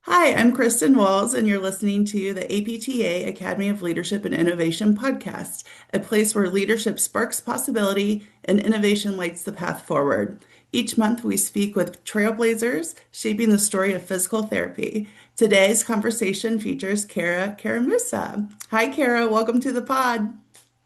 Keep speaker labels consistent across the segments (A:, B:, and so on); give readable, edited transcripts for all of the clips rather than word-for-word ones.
A: Hi, I'm Kristen Walls, and you're listening to the APTA Academy of Leadership and Innovation podcast, a place where leadership sparks possibility and innovation lights the path forward. Each month, we speak with trailblazers shaping the story of physical therapy. Today's conversation features Cara Caramusa. Hi, Cara. Welcome to the pod.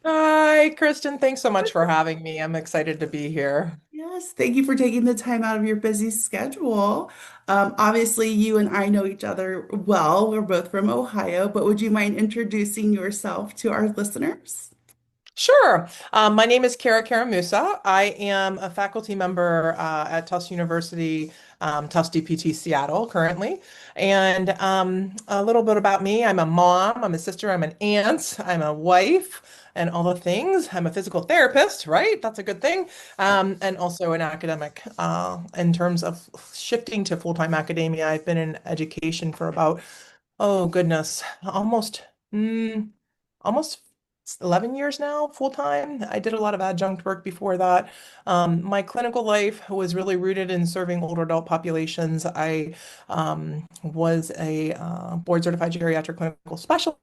B: Hi, Kristen. Thanks so much for having me. I'm excited to be here.
A: Yes, thank you for taking the time out of your busy schedule. Obviously, you and I know each other well. We're both from Ohio, but would you mind introducing yourself to our listeners?
B: Sure. My name is Cara Caramusa. I am a faculty member at Tufts University, Tufts DPT Seattle currently. And a little bit about me. I'm a mom, I'm a sister, I'm an aunt, I'm a wife, and all the things. I'm a physical therapist, right? That's a good thing. And also an academic. In terms of shifting to full-time academia, I've been in education for about, oh goodness, mm, almost 11 years now, full time. I did a lot of adjunct work before that. My clinical life was really rooted in serving older adult populations. I was a board certified geriatric clinical specialist.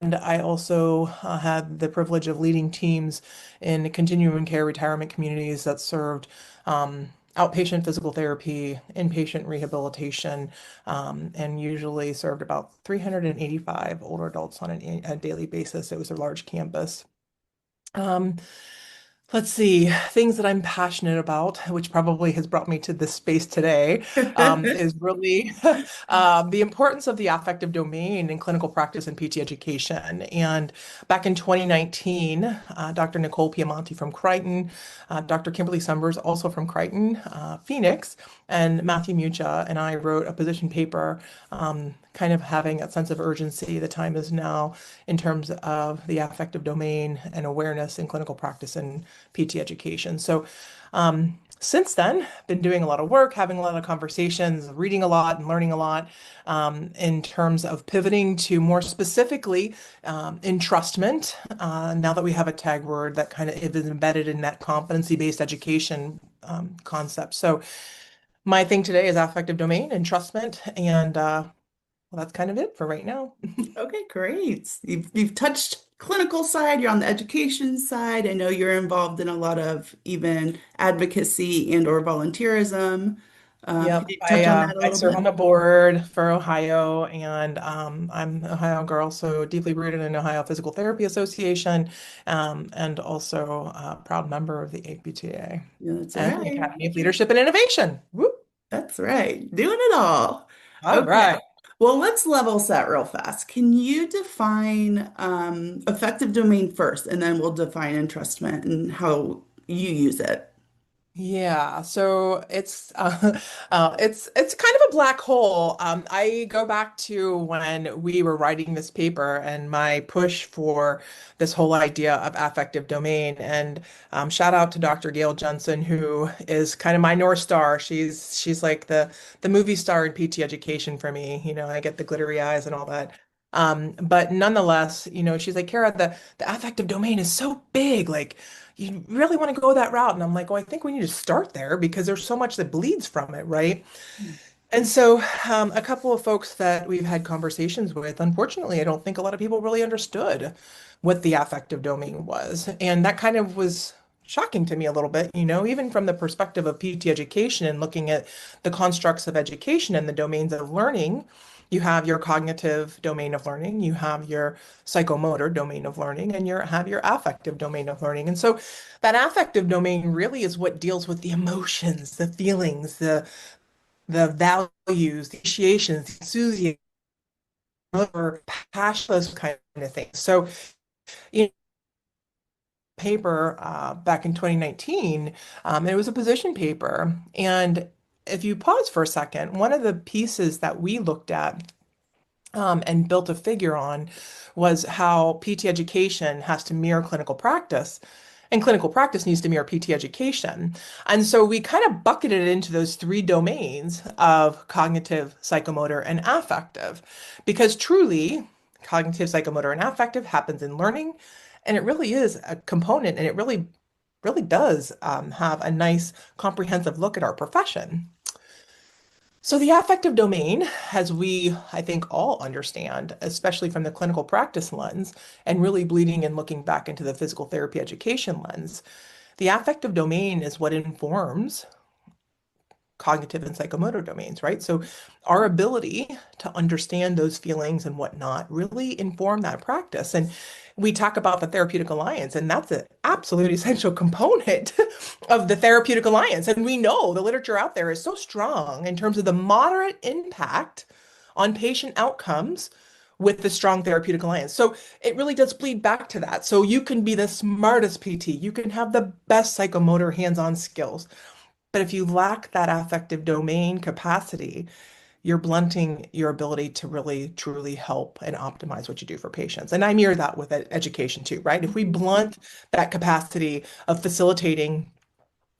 B: And I also had the privilege of leading teams in continuing care retirement communities that served outpatient physical therapy, inpatient rehabilitation, and usually served about 385 older adults on a daily basis. It was a large campus. Um, Let's see, things that I'm passionate about, which probably has brought me to this space today, is really the importance of the affective domain in clinical practice and PT education. And back in 2019, Dr. Nicole Piamonti from Crichton, Dr. Kimberly Summers, also from Crichton, Phoenix, and Matthew Mucha and I wrote a position paper, kind of having a sense of urgency. The time is now in terms of the affective domain and awareness in clinical practice and PT education. So since then, been doing a lot of work, having a lot of conversations, reading a lot and learning a lot in terms of pivoting to more specifically entrustment. Now that we have a tag word that kind of is embedded in that competency-based education concept. So my thing today is affective domain, entrustment, and well, that's kind of it for right now.
A: Okay, great. You've touched clinical side, you're on the education side. I know you're involved in a lot of even advocacy and or volunteerism. Could
B: Yep,
A: you touch on that a
B: I
A: little
B: serve
A: bit?
B: on the board for Ohio, and I'm an Ohio girl, so deeply rooted in Ohio Physical Therapy Association, and also a proud member of the APTA
A: Yeah, that's
B: and the
A: right.
B: Academy of Leadership and Innovation. Whoop.
A: That's right. Doing it all.
B: All
A: Okay.
B: right.
A: Well, let's level set real fast. Can you define effective domain first, and then we'll define entrustment and how you use it?
B: Yeah, so it's kind of a black hole. I go back to when we were writing this paper and my push for this whole idea of affective domain. And shout out to Dr. Gail Jensen, who is kind of my North Star. She's like the movie star in PT education for me. You know, I get the glittery eyes and all that. But nonetheless, you know, she's like, Kara, the affective domain is so big, like you really want to go that route. And I'm like, well, I think we need to start there because there's so much that bleeds from it, right? And so, a couple of folks that we've had conversations with, unfortunately, I don't think a lot of people really understood what the affective domain was. And that kind of was shocking to me a little bit, you know, even from the perspective of PT education and looking at the constructs of education and the domains of learning. You have your cognitive domain of learning, you have your psychomotor domain of learning, and you have your affective domain of learning. And so that affective domain really is what deals with the emotions, the feelings, the values, the appreciations, the enthusiasm, or passion, those kind of things. So, in paper back in 2019, it was a position paper. And if you pause for a second, one of the pieces that we looked at and built a figure on was how PT education has to mirror clinical practice. And clinical practice needs to mirror PT education. And so we kind of bucketed it into those three domains of cognitive, psychomotor, and affective. Because truly, cognitive, psychomotor, and affective happens in learning. And it really is a component, and it really does have a nice comprehensive look at our profession. So the affective domain, as we, I think, all understand, especially from the clinical practice lens, and really bleeding and looking back into the physical therapy education lens, the affective domain is what informs cognitive and psychomotor domains, right? So our ability to understand those feelings and whatnot really inform that practice. And we talk about the therapeutic alliance, and that's an absolute essential component of the therapeutic alliance. And we know the literature out there is so strong in terms of the moderate impact on patient outcomes with the strong therapeutic alliance. So it really does bleed back to that. So you can be the smartest PT, you can have the best psychomotor hands-on skills, but if you lack that affective domain capacity, you're blunting your ability to really truly help and optimize what you do for patients. And I mirror that with education too, right? If we blunt that capacity of facilitating,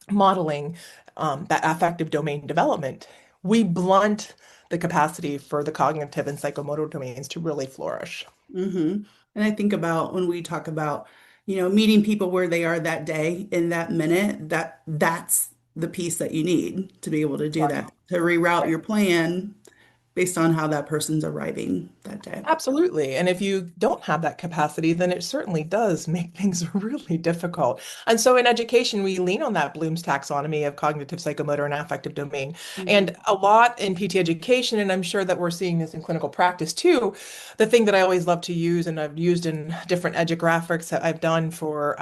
B: modeling, that affective domain development, we blunt the capacity for the cognitive and psychomotor domains to really flourish.
A: Hmm. And I think about when we talk about, meeting people where they are that day in that minute, that's the piece that you need to be able to do
B: Right.
A: that, to reroute your plan based on how that person's arriving that day.
B: Absolutely. And if you don't have that capacity, then it certainly does make things really difficult. And so in education, we lean on that Bloom's taxonomy of cognitive, psychomotor, and affective domain.
A: Mhm.
B: And a lot in PT education, and I'm sure that we're seeing this in clinical practice too, the thing that I always love to use, and I've used in different edographics that I've done for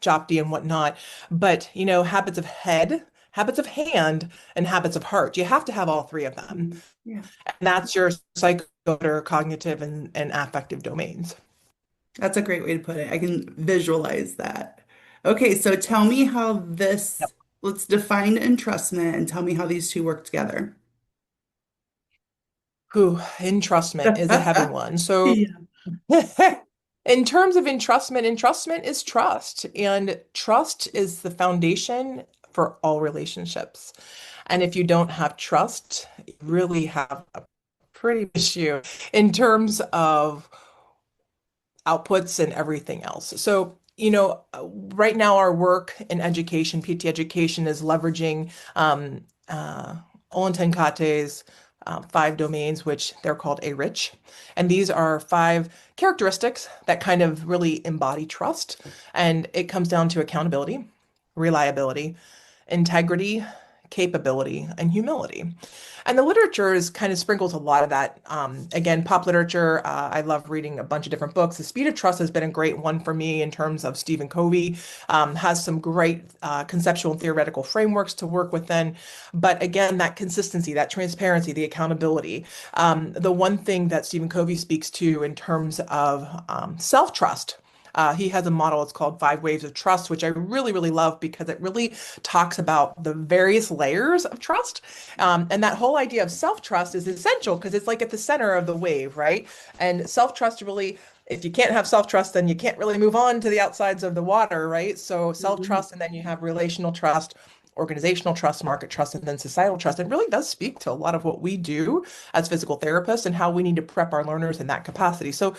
B: JOPD and whatnot, but habits of head, habits of hand, and habits of heart. You have to have all three of them.
A: Mhm. Yeah,
B: And that's your psychomotor, cognitive, and affective domains.
A: that's a great way to put it. I can visualize that. Okay, so tell me how
B: Yep.
A: let's define entrustment and tell me how these two work together.
B: Whew, entrustment is a heavy one. So,
A: Yeah.
B: in terms of entrustment, entrustment is trust, and trust is the foundation for all relationships. And if you don't have trust, you really have a pretty issue in terms of outputs and everything else. So, right now our work in education, PT education, is leveraging Olentankate's five domains, which they're called A-Rich. And these are five characteristics that kind of really embody trust. And it comes down to accountability, reliability, integrity, capability, and humility. And the literature is kind of sprinkles a lot of that. Again, pop literature. I love reading a bunch of different books. The Speed of Trust has been a great one for me in terms of Stephen Covey. Has some great conceptual and theoretical frameworks to work within. But again, that consistency, that transparency, the accountability. The one thing that Stephen Covey speaks to in terms of self-trust. He has a model, it's called Five Waves of Trust, which I really, really love because it really talks about the various layers of trust. And that whole idea of self-trust is essential because it's like at the center of the wave, right? And self-trust really, if you can't have self-trust, then you can't really move on to the outsides of the water, right? So
A: Mhm.
B: self-trust, and then you have relational trust, organizational trust, market trust, and then societal trust. It really does speak to a lot of what we do as physical therapists and how we need to prep our learners in that capacity. So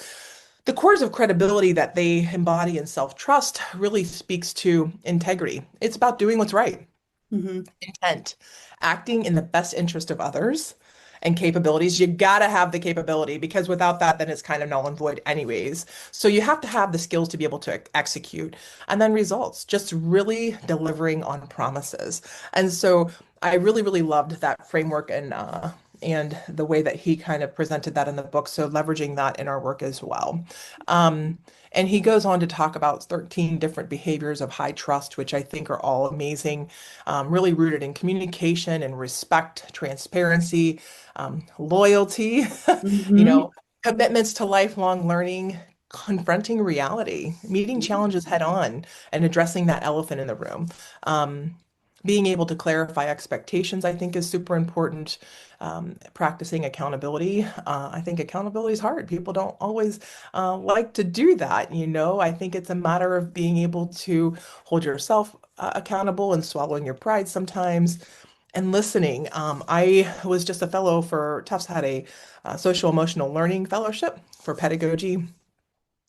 B: the cores of credibility that they embody in self-trust really speaks to integrity. It's about doing what's right,
A: Mhm.
B: intent, acting in the best interest of others, and capabilities. You gotta have the capability because without that, then it's kind of null and void anyways. So you have to have the skills to be able to execute. And then results, just really delivering on promises. And so I really, really loved that framework and the way that he kind of presented that in the book. So leveraging that in our work as well. And he goes on to talk about 13 different behaviors of high trust, which I think are all amazing, really rooted in communication and respect, transparency, loyalty, you
A: Mhm.
B: know, commitments to lifelong learning, confronting reality, meeting challenges head on, and addressing that elephant in the room. Um, Being able to clarify expectations, I think, is super important. Practicing accountability. I think accountability is hard. People don't always like to do that. I think it's a matter of being able to hold yourself accountable and swallowing your pride sometimes and listening. I was just a fellow for Tufts, had a social emotional learning fellowship for pedagogy.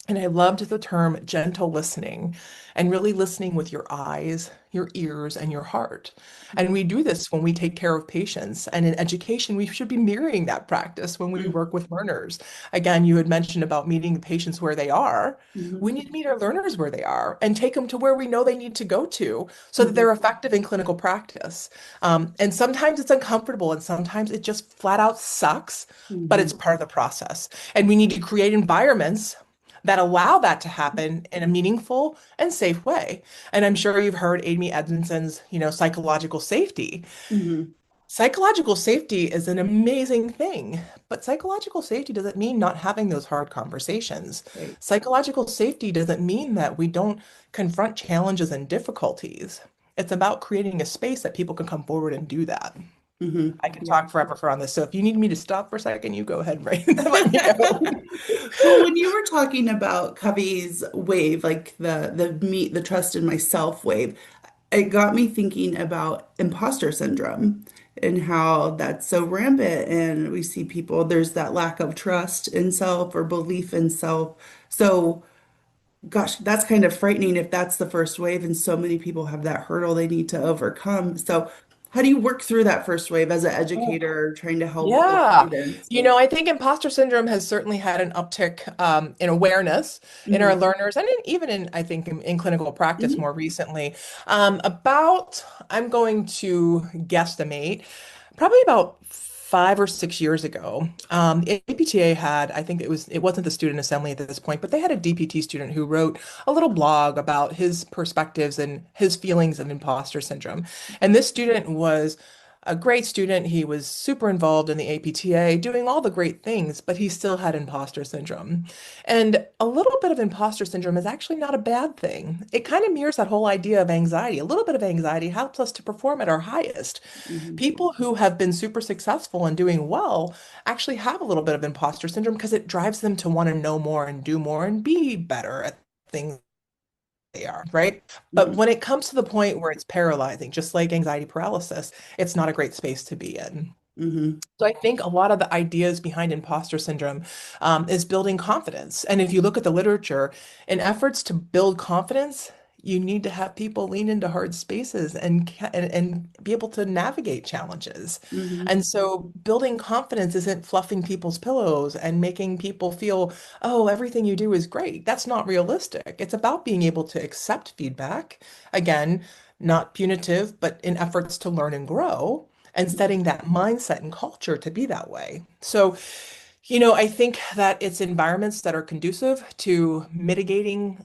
B: And I loved the term gentle listening and really listening with your eyes, your ears, and your heart. And we do this when we take care of patients. And in education, we should be mirroring that practice when we work with learners. Again, you had mentioned about meeting the patients where they are. We
A: Mm-hmm.
B: need to meet our learners where they are and take them to where we know they need to go to so that
A: Mm-hmm.
B: they're effective in clinical practice. And sometimes it's uncomfortable and sometimes it just flat out sucks, but
A: Mm-hmm.
B: it's part of the process. And we need to create environments that allow that to happen in a meaningful and safe way. And I'm sure you've heard Amy Edmondson's, psychological safety.
A: Mm-hmm.
B: Psychological safety is an amazing thing, but psychological safety doesn't mean not having those hard conversations.
A: Right.
B: Psychological safety doesn't mean that we don't confront challenges and difficulties. It's about creating a space that people can come forward and do that.
A: Mm-hmm.
B: I could
A: Yeah.
B: talk forever on this. So if you need me to stop for a second, you go ahead, right? Let me know.
A: Well, when you were talking about Covey's wave, like the meet the trust in myself wave, it got me thinking about imposter syndrome and how that's so rampant. And we see people, there's that lack of trust in self or belief in self. So, gosh, that's kind of frightening if that's the first wave, and so many people have that hurdle they need to overcome. So, how do you work through that first wave as an educator trying to help with
B: Yeah.
A: students?
B: I think imposter syndrome has certainly had an uptick in awareness in our
A: Hmm.
B: learners and even I think, in clinical practice
A: Hmm.
B: more recently. I'm going to guesstimate, probably about 5 or 6 years ago, APTA had, I think it wasn't the student assembly at this point, but they had a DPT student who wrote a little blog about his perspectives and his feelings of imposter syndrome. And this student was a great student. He was super involved in the APTA, doing all the great things, but he still had imposter syndrome. And a little bit of imposter syndrome is actually not a bad thing. It kind of mirrors that whole idea of anxiety. A little bit of anxiety helps us to perform at our highest.
A: Hmm.
B: People who have been super successful and doing well actually have a little bit of imposter syndrome because it drives them to want to know more and do more and be better at things they are, right? But
A: Hmm.
B: when it comes to the point where it's paralyzing, just like anxiety paralysis, it's not a great space to be in.
A: Hmm.
B: So I think a lot of the ideas behind imposter syndrome is building confidence. And if you look at the literature, in efforts to build confidence, you need to have people lean into hard spaces and be able to navigate challenges.
A: Hmm.
B: And so building confidence isn't fluffing people's pillows and making people feel, oh, everything you do is great. That's not realistic. It's about being able to accept feedback. Again, not punitive, but in efforts to learn and grow and setting that mindset and culture to be that way. So, I think that it's environments that are conducive to mitigating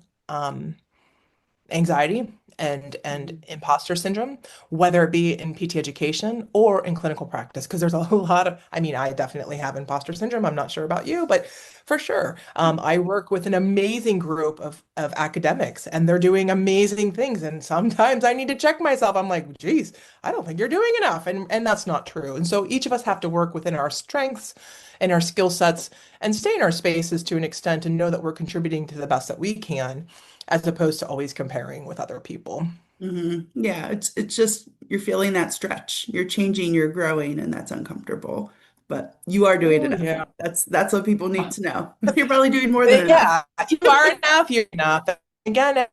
B: anxiety and
A: Hmm.
B: imposter syndrome, whether it be in PT education or in clinical practice, because there's a lot of, I mean, I definitely have imposter syndrome. I'm not sure about you, but for sure, I work with an amazing group of academics, and they're doing amazing things. And sometimes I need to check myself. I'm like, geez, I don't think you're doing enough, and that's not true. And so each of us have to work within our strengths and our skill sets and stay in our spaces to an extent and know that we're contributing to the best that we can as opposed to always comparing with other people.
A: Hmm. Yeah, it's just you're feeling that stretch. You're changing, you're growing, and that's uncomfortable. But you are doing
B: Oh,
A: enough.
B: yeah.
A: That's what people need to know. You're probably doing more than enough.
B: Yeah, you are enough, you're enough. Again,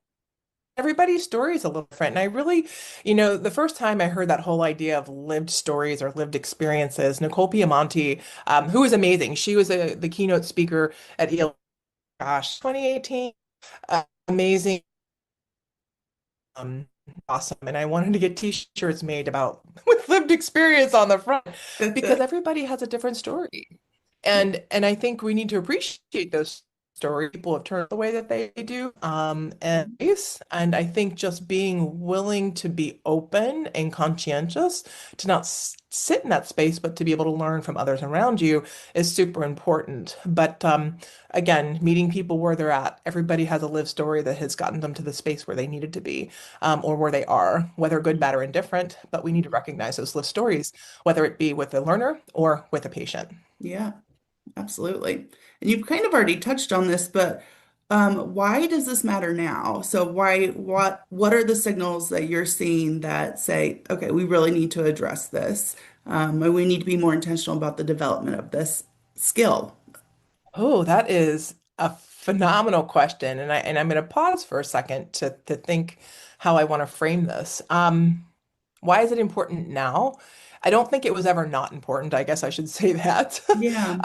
B: everybody's story is a little different. And I really, the first time I heard that whole idea of lived stories or lived experiences, Nicole Piamonti, who is amazing, she was the keynote speaker at gosh, 2018. Amazing, um, awesome. And I wanted to get t-shirts made about with lived experience on the front because everybody has a different story.
A: Yeah.
B: And I think we need to appreciate those stories. People have turned the way that they do. And I think just being willing to be open and conscientious, to not sit in that space, but to be able to learn from others around you is super important. But again, meeting people where they're at, everybody has a lived story that has gotten them to the space where they needed to be, or where they are, whether good, bad, or indifferent. But we need to recognize those lived stories, whether it be with a learner or with a patient.
A: Yeah, absolutely. And you've kind of already touched on this, but why does this matter now? So what are the signals that you're seeing that say, okay, we really need to address this, and we need to be more intentional about the development of this skill?
B: Oh, that is a phenomenal question, and I'm going to pause for a second to think how I want to frame this. Why is it important now? I don't think it was ever not important. I guess I should say that.
A: Yeah.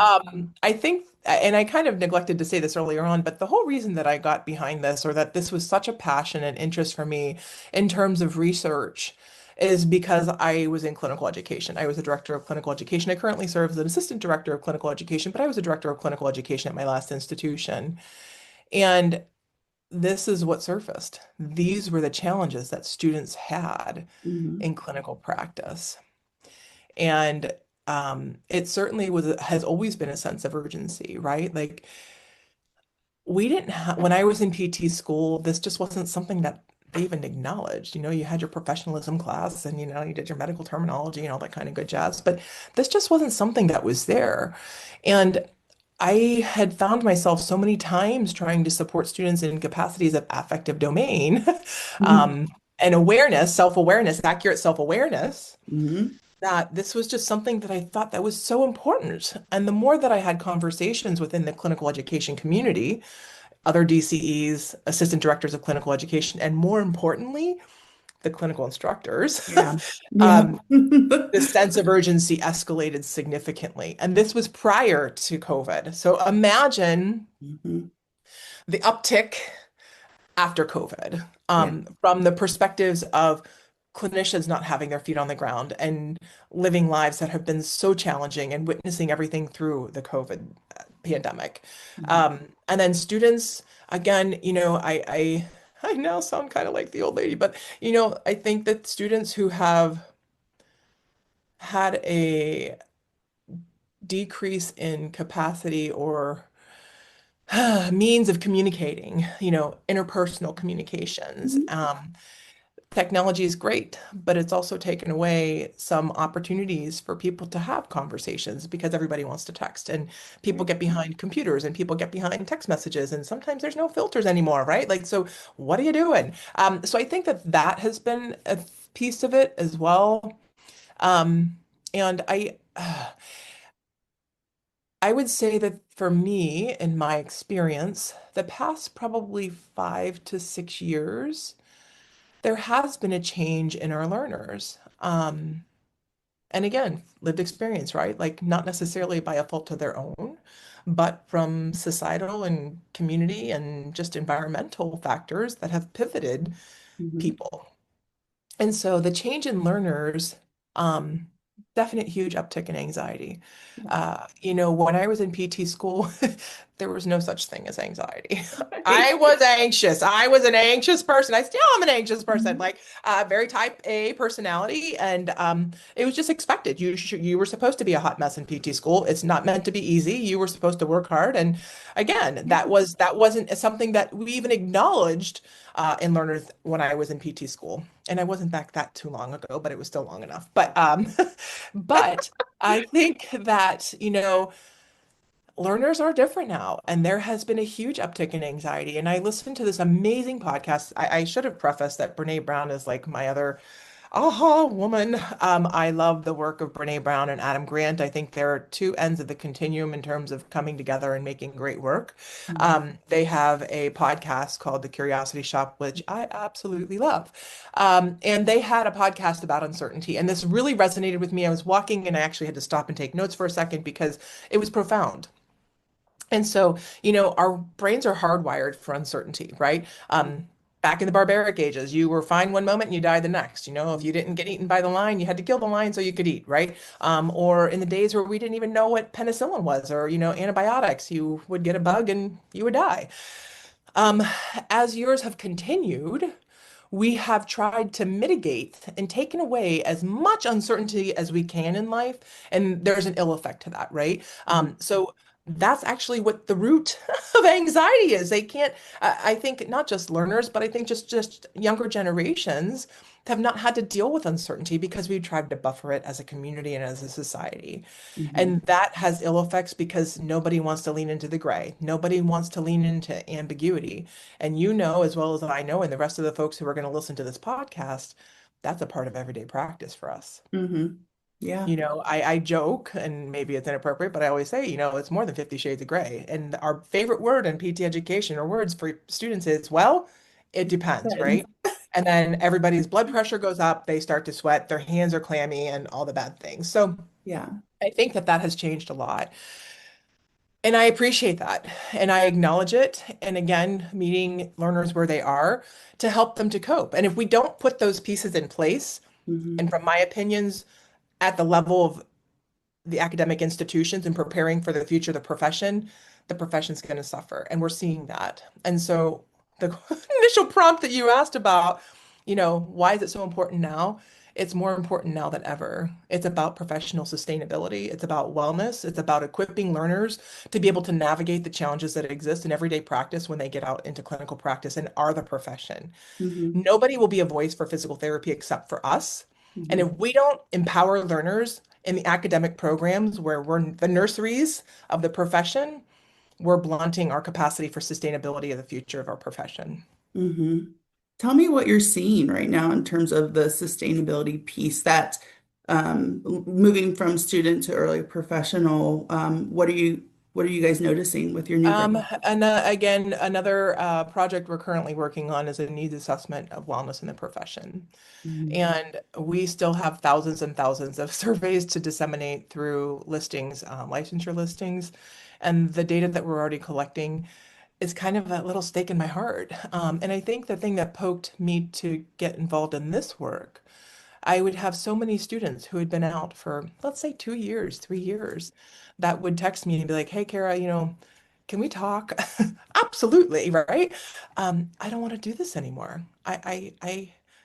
B: I think, and I kind of neglected to say this earlier on, but the whole reason that I got behind this, or that this was such a passion and interest for me in terms of research, is because I was in clinical education. I was a director of clinical education. I currently serve as an assistant director of clinical education, but I was a director of clinical education at my last institution. And this is what surfaced. These were the challenges that students had
A: Hmm.
B: in clinical practice. And it certainly has always been a sense of urgency, right? Like we didn't have, when I was in PT school, this just wasn't something that they even acknowledged. You know, you had your professionalism class and, you did your medical terminology and all that kind of good jazz, but this just wasn't something that was there. And I had found myself so many times trying to support students in capacities of affective domain,
A: Hmm.
B: and awareness, self-awareness, accurate self-awareness,
A: Hmm.
B: that this was just something that I thought that was so important. And the more that I had conversations within the clinical education community, other DCEs, assistant directors of clinical education, and more importantly, the clinical instructors,
A: Yeah. Yeah.
B: um, the sense of urgency escalated significantly. And this was prior to COVID. So imagine
A: Hmm.
B: the uptick after COVID,
A: Yeah.
B: from the perspectives of clinicians not having their feet on the ground and living lives that have been so challenging and witnessing everything through the COVID pandemic.
A: Hmm.
B: And then students, again, I now sound kind of like the old lady, but I think that students who have had a decrease in capacity or means of communicating, interpersonal communications. Technology is great, but it's also taken away some opportunities for people to have conversations because everybody wants to text and people get behind computers and people get behind text messages and sometimes there's no filters anymore, right? Like, so what are you doing? So I think that that has been a piece of it as well. And I would say that for me, in my experience, the past probably 5 to 6 years, there has been a change in our learners. And again, lived experience, right? Like not necessarily by a fault of their own, but from societal and community and just environmental factors that have pivoted
A: Hmm.
B: people. And so the change in learners, um, definite huge uptick in anxiety. When I was in PT school, there was no such thing as anxiety. I was anxious. I was an anxious person. I still am an anxious person,
A: Mhm.
B: like very type A personality, and it was just expected. You were supposed to be a hot mess in PT school. It's not meant to be easy. You were supposed to work hard, and again,
A: Yeah.
B: that wasn't something that we even acknowledged in learners when I was in PT school. And I wasn't back that too long ago, but it was still long enough. But I think that, learners are different now, and there has been a huge uptick in anxiety. And I listened to this amazing podcast. I should have prefaced that Brene Brown is like my other aha woman. I love the work of Brene Brown and Adam Grant. I think there are two ends of the continuum in terms of coming together and making great work.
A: Mhm.
B: They have a podcast called The Curiosity Shop, which I absolutely love. And they had a podcast about uncertainty, and this really resonated with me. I was walking and I actually had to stop and take notes for a second because it was profound. And so, our brains are hardwired for uncertainty, right? Back in the barbaric ages, you were fine one moment and you died the next. If you didn't get eaten by the lion, you had to kill the lion so you could eat, right? Or in the days where we didn't even know what penicillin was or, antibiotics, you would get a bug and you would die. Um, as years have continued, we have tried to mitigate and taken away as much uncertainty as we can in life. And there's an ill effect to that, right?
A: Mhm.
B: So that's actually what the root of anxiety is. They can't, I think not just learners, but I think just younger generations have not had to deal with uncertainty because we've tried to buffer it as a community and as a society.
A: Mhm.
B: And that has ill effects because nobody wants to lean into the gray. Nobody wants to lean into ambiguity. And you know, as well as I know, and the rest of the folks who are going to listen to this podcast, that's a part of everyday practice for us.
A: Mhm. Yeah.
B: I joke, and maybe it's inappropriate, but I always say, it's more than 50 shades of gray. And our favorite word in PT education or words for students is, well, it depends,
A: Depends.
B: right? And then everybody's blood pressure goes up, they start to sweat, their hands are clammy, and all the bad things. So
A: Yeah.
B: I think that that has changed a lot. And I appreciate that. And I acknowledge it. And again, meeting learners where they are to help them to cope. And if we don't put those pieces in place, and
A: Hmm.
B: from my opinions, at the level of the academic institutions and preparing for the future of the profession's going to suffer. And we're seeing that. And so the initial prompt that you asked about, why is it so important now? It's more important now than ever. It's about professional sustainability. It's about wellness. It's about equipping learners to be able to navigate the challenges that exist in everyday practice when they get out into clinical practice and are the profession.
A: Hmm.
B: Nobody will be a voice for physical therapy except for us. And
A: Hmm.
B: if we don't empower learners in the academic programs where we're the nurseries of the profession, we're blunting our capacity for sustainability of the future of our profession.
A: Hmm. Tell me what you're seeing right now in terms of the sustainability piece that moving from student to early professional, what are you guys noticing with your new grad?
B: And again, another project we're currently working on is a needs assessment of wellness in the profession.
A: Mhm.
B: And we still have thousands and thousands of surveys to disseminate through listings, licensure listings. And the data that we're already collecting is kind of a little stake in my heart. And I think the thing that poked me to get involved in this work, I would have so many students who had been out for, let's say, 2 years, 3 years, that would text me and be like, hey, Kara, can we talk? Absolutely, right? I don't want to do this anymore. I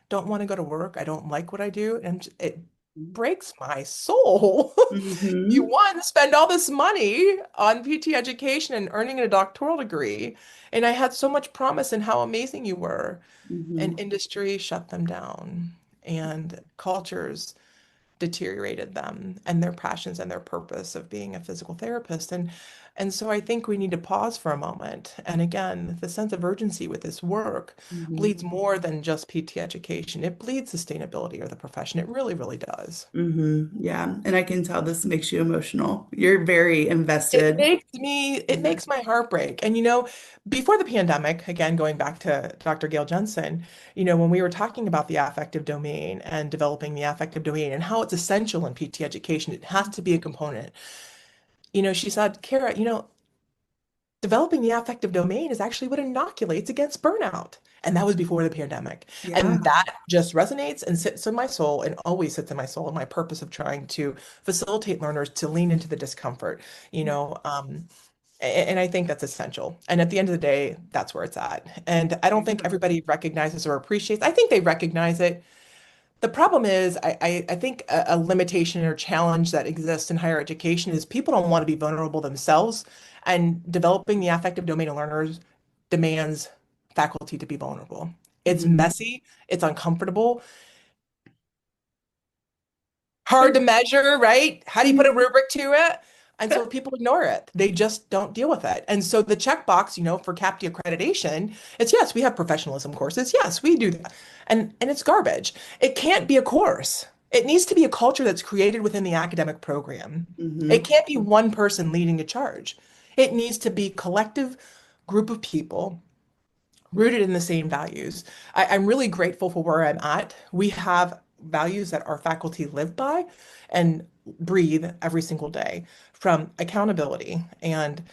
B: don't want to go to work. I don't like what I do. And it breaks my soul. You
A: Hmm.
B: want to spend all this money on PT education and earning a doctoral degree. And I had so much promise in how amazing you were. And
A: Hmm.
B: industry shut them down. And cultures deteriorated them and their passions and their purpose of being a physical therapist. And so I think we need to pause for a moment. And again, the sense of urgency with this work
A: Hmm.
B: bleeds more than just PT education. It bleeds sustainability of the profession. It really, really does.
A: Hmm. Yeah. And I can tell this makes you emotional. You're very
B: It
A: invested.
B: makes it
A: Yeah.
B: makes my heart break. And before the pandemic, again, going back to Dr. Gail Jensen, when we were talking about the affective domain and developing the affective domain and how it's essential in PT education, it has to be a component. She said, Kara, developing the affective domain is actually what inoculates against burnout. And that was before the pandemic.
A: Yeah.
B: And that just resonates and sits in my soul and always sits in my soul. And my purpose of trying to facilitate learners to lean into the discomfort, you
A: Yeah.
B: know, um, and I think that's essential. And at the end of the day, that's where it's at. And I don't think
A: Yeah.
B: everybody recognizes or appreciates. I think they recognize it. The problem is, I think a limitation or challenge that exists in higher education is people don't want to be vulnerable themselves, and developing the affective domain of learners demands faculty to be vulnerable. It's
A: Hmm.
B: messy, it's uncomfortable, hard to measure, right? How do you put a rubric to it? And so people ignore it. They just don't deal with it. And so the checkbox, for CAPTIA accreditation, it's yes, we have professionalism courses. Yes, we do that. And it's garbage. It can't be a course. It needs to be a culture that's created within the academic program. It
A: Hmm.
B: can't be one person leading a charge. It needs to be collective group of people rooted in the same values. I'm really grateful for where I'm at. We have values that our faculty live by and breathe every single day, from accountability and,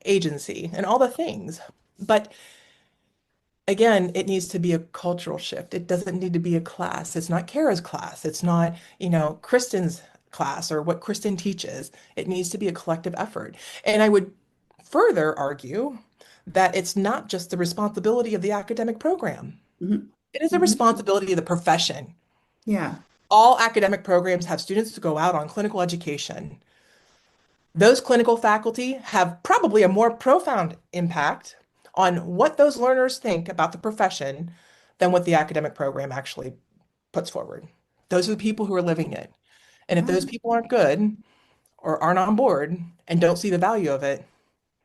B: agency and all the things. But again, it needs to be a cultural shift. It doesn't need to be a class. It's not Kara's class. It's not, Kristen's class or what Kristen teaches. It needs to be a collective effort. And I would further argue that it's not just the responsibility of the academic program.
A: Hmm.
B: It is a
A: Hmm.
B: responsibility of the profession.
A: Yeah.
B: All academic programs have students to go out on clinical education. Those clinical faculty have probably a more profound impact on what those learners think about the profession than what the academic program actually puts forward. Those are the people who are living it. And if
A: Yeah.
B: those people aren't good or aren't on board and don't see the value of it,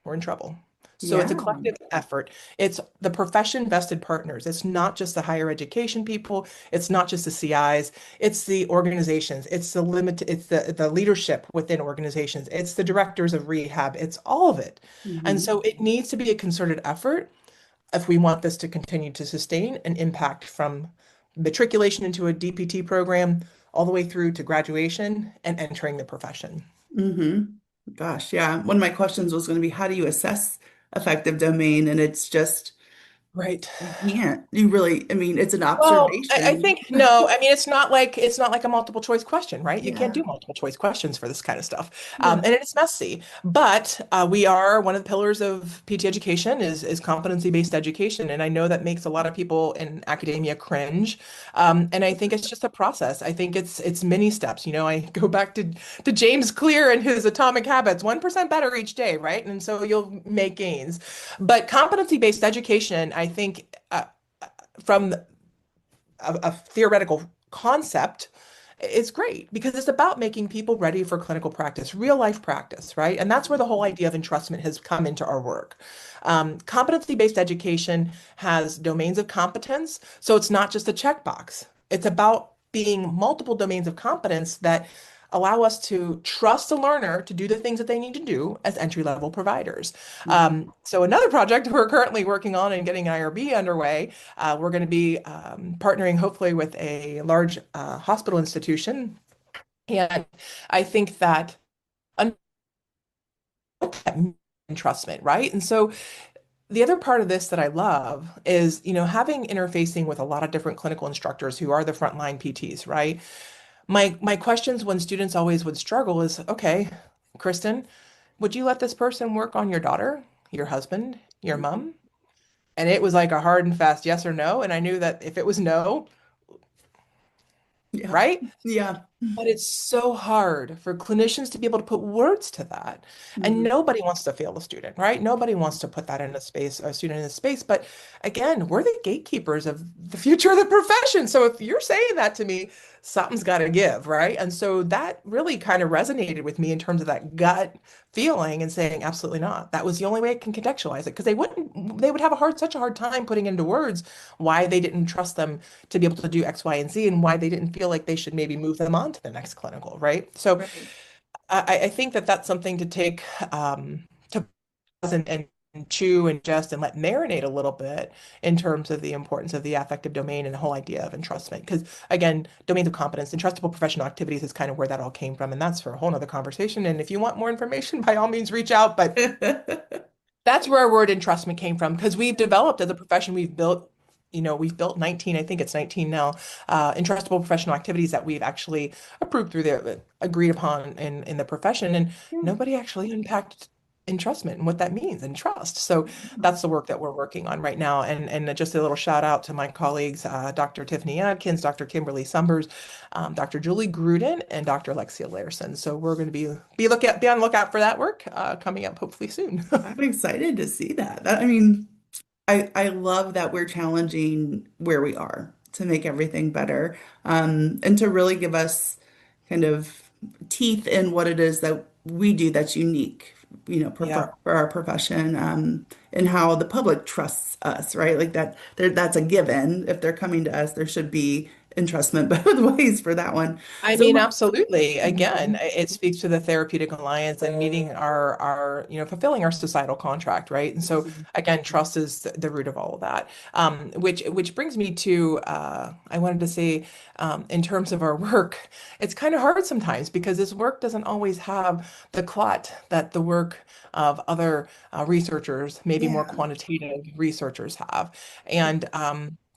B: we're in trouble. So it's a
A: Yeah.
B: collective effort. It's the profession vested partners. It's not just the higher education people. It's not just the CIs. It's the organizations. It's the leadership within organizations. It's the directors of rehab. It's all of it. And
A: Hmm.
B: so it needs to be a concerted effort if we want this to continue to sustain an impact from matriculation into a DPT program all the way through to graduation and entering the profession.
A: Hmm. Gosh, yeah. One of my questions was going to be, how do you assess affective domain? And it's just,
B: Right.
A: you can't. You really, I mean, it's an
B: Well, I
A: observation.
B: think no. I mean, it's not like a multiple choice question, right? You can't
A: Yeah.
B: do multiple choice questions for this kind of stuff,
A: Yeah.
B: and it's messy. But we are one of the pillars of PT education is competency-based education, and I know that makes a lot of people in academia cringe. And I think it's just a process. I think it's many steps. I go back to James Clear and his Atomic Habits, 1% better each day, right? And so you'll make gains. But competency-based education, I think. From a theoretical concept, it's great because it's about making people ready for clinical practice, real life practice, right? And that's where the whole idea of entrustment has come into our work. Competency-based education has domains of competence, so it's not just a checkbox. It's about being multiple domains of competence that allow us to trust the learner to do the things that they need to do as entry-level providers.
A: Mhm.
B: So another project we're currently working on and getting IRB underway, we're going to be partnering hopefully with a large hospital institution. And I think that entrustment, right? And so the other part of this that I love is, having interfacing with a lot of different clinical instructors who are the frontline PTs, right? My questions when students always would struggle is, okay, Kristen, would you let this person work on your daughter, your husband, your
A: Mhm.
B: mom? And it was like a hard and fast yes or no. And I knew that if it was no,
A: Yeah.
B: right?
A: Yeah.
B: But it's so hard for clinicians to be able to put words to that. And
A: Mhm.
B: nobody wants to fail a student, right? Nobody wants to put that in a space, a student in a space. But again, we're the gatekeepers of the future of the profession. So if you're saying that to me, something's got to give, right? And so that really kind of resonated with me in terms of that gut feeling and saying, absolutely not. That was the only way I can contextualize it because they would have such a hard time putting into words why they didn't trust them to be able to do X, Y, and Z, and why they didn't feel like they should maybe move them on to the next clinical, right? So
A: Right.
B: I think that that's something to take to pause and chew and just and let marinate a little bit in terms of the importance of the affective domain and the whole idea of entrustment. Because again, domains of competence, entrustable professional activities is kind of where that all came from, and that's for a whole nother conversation. And if you want more information, by all means, reach out. But that's where our word entrustment came from because we've developed as a profession, we've built 19, I think it's 19 now, entrustable professional activities that we've actually approved through the agreed upon in the profession. And
A: Yeah.
B: nobody actually unpacked entrustment and what that means and trust. So that's the work that we're working on right now. And just a little shout out to my colleagues, Dr. Tiffany Adkins, Dr. Kimberly Sumbers, Dr. Julie Gruden, and Dr. Alexia Larson. So we're going to be on the lookout for that work coming up hopefully soon.
A: I'm excited to see that. I mean, I love that we're challenging where we are to make everything better, and to really give us kind of teeth in what it is that we do that's unique,
B: Yeah.
A: for our profession, and how the public trusts us, right? Like that, that's a given. If they're coming to us, there should be entrustment both ways for that one.
B: I
A: So,
B: mean, absolutely. Again,
A: mhm,
B: it speaks to the therapeutic alliance and meeting fulfilling our societal contract, right? And so
A: mhm,
B: again, trust is the root of all of that. Which brings me to I wanted to say, in terms of our work, it's kind of hard sometimes because this work doesn't always have the clot that the work of other researchers, maybe more
A: yeah.
B: quantitative researchers have. And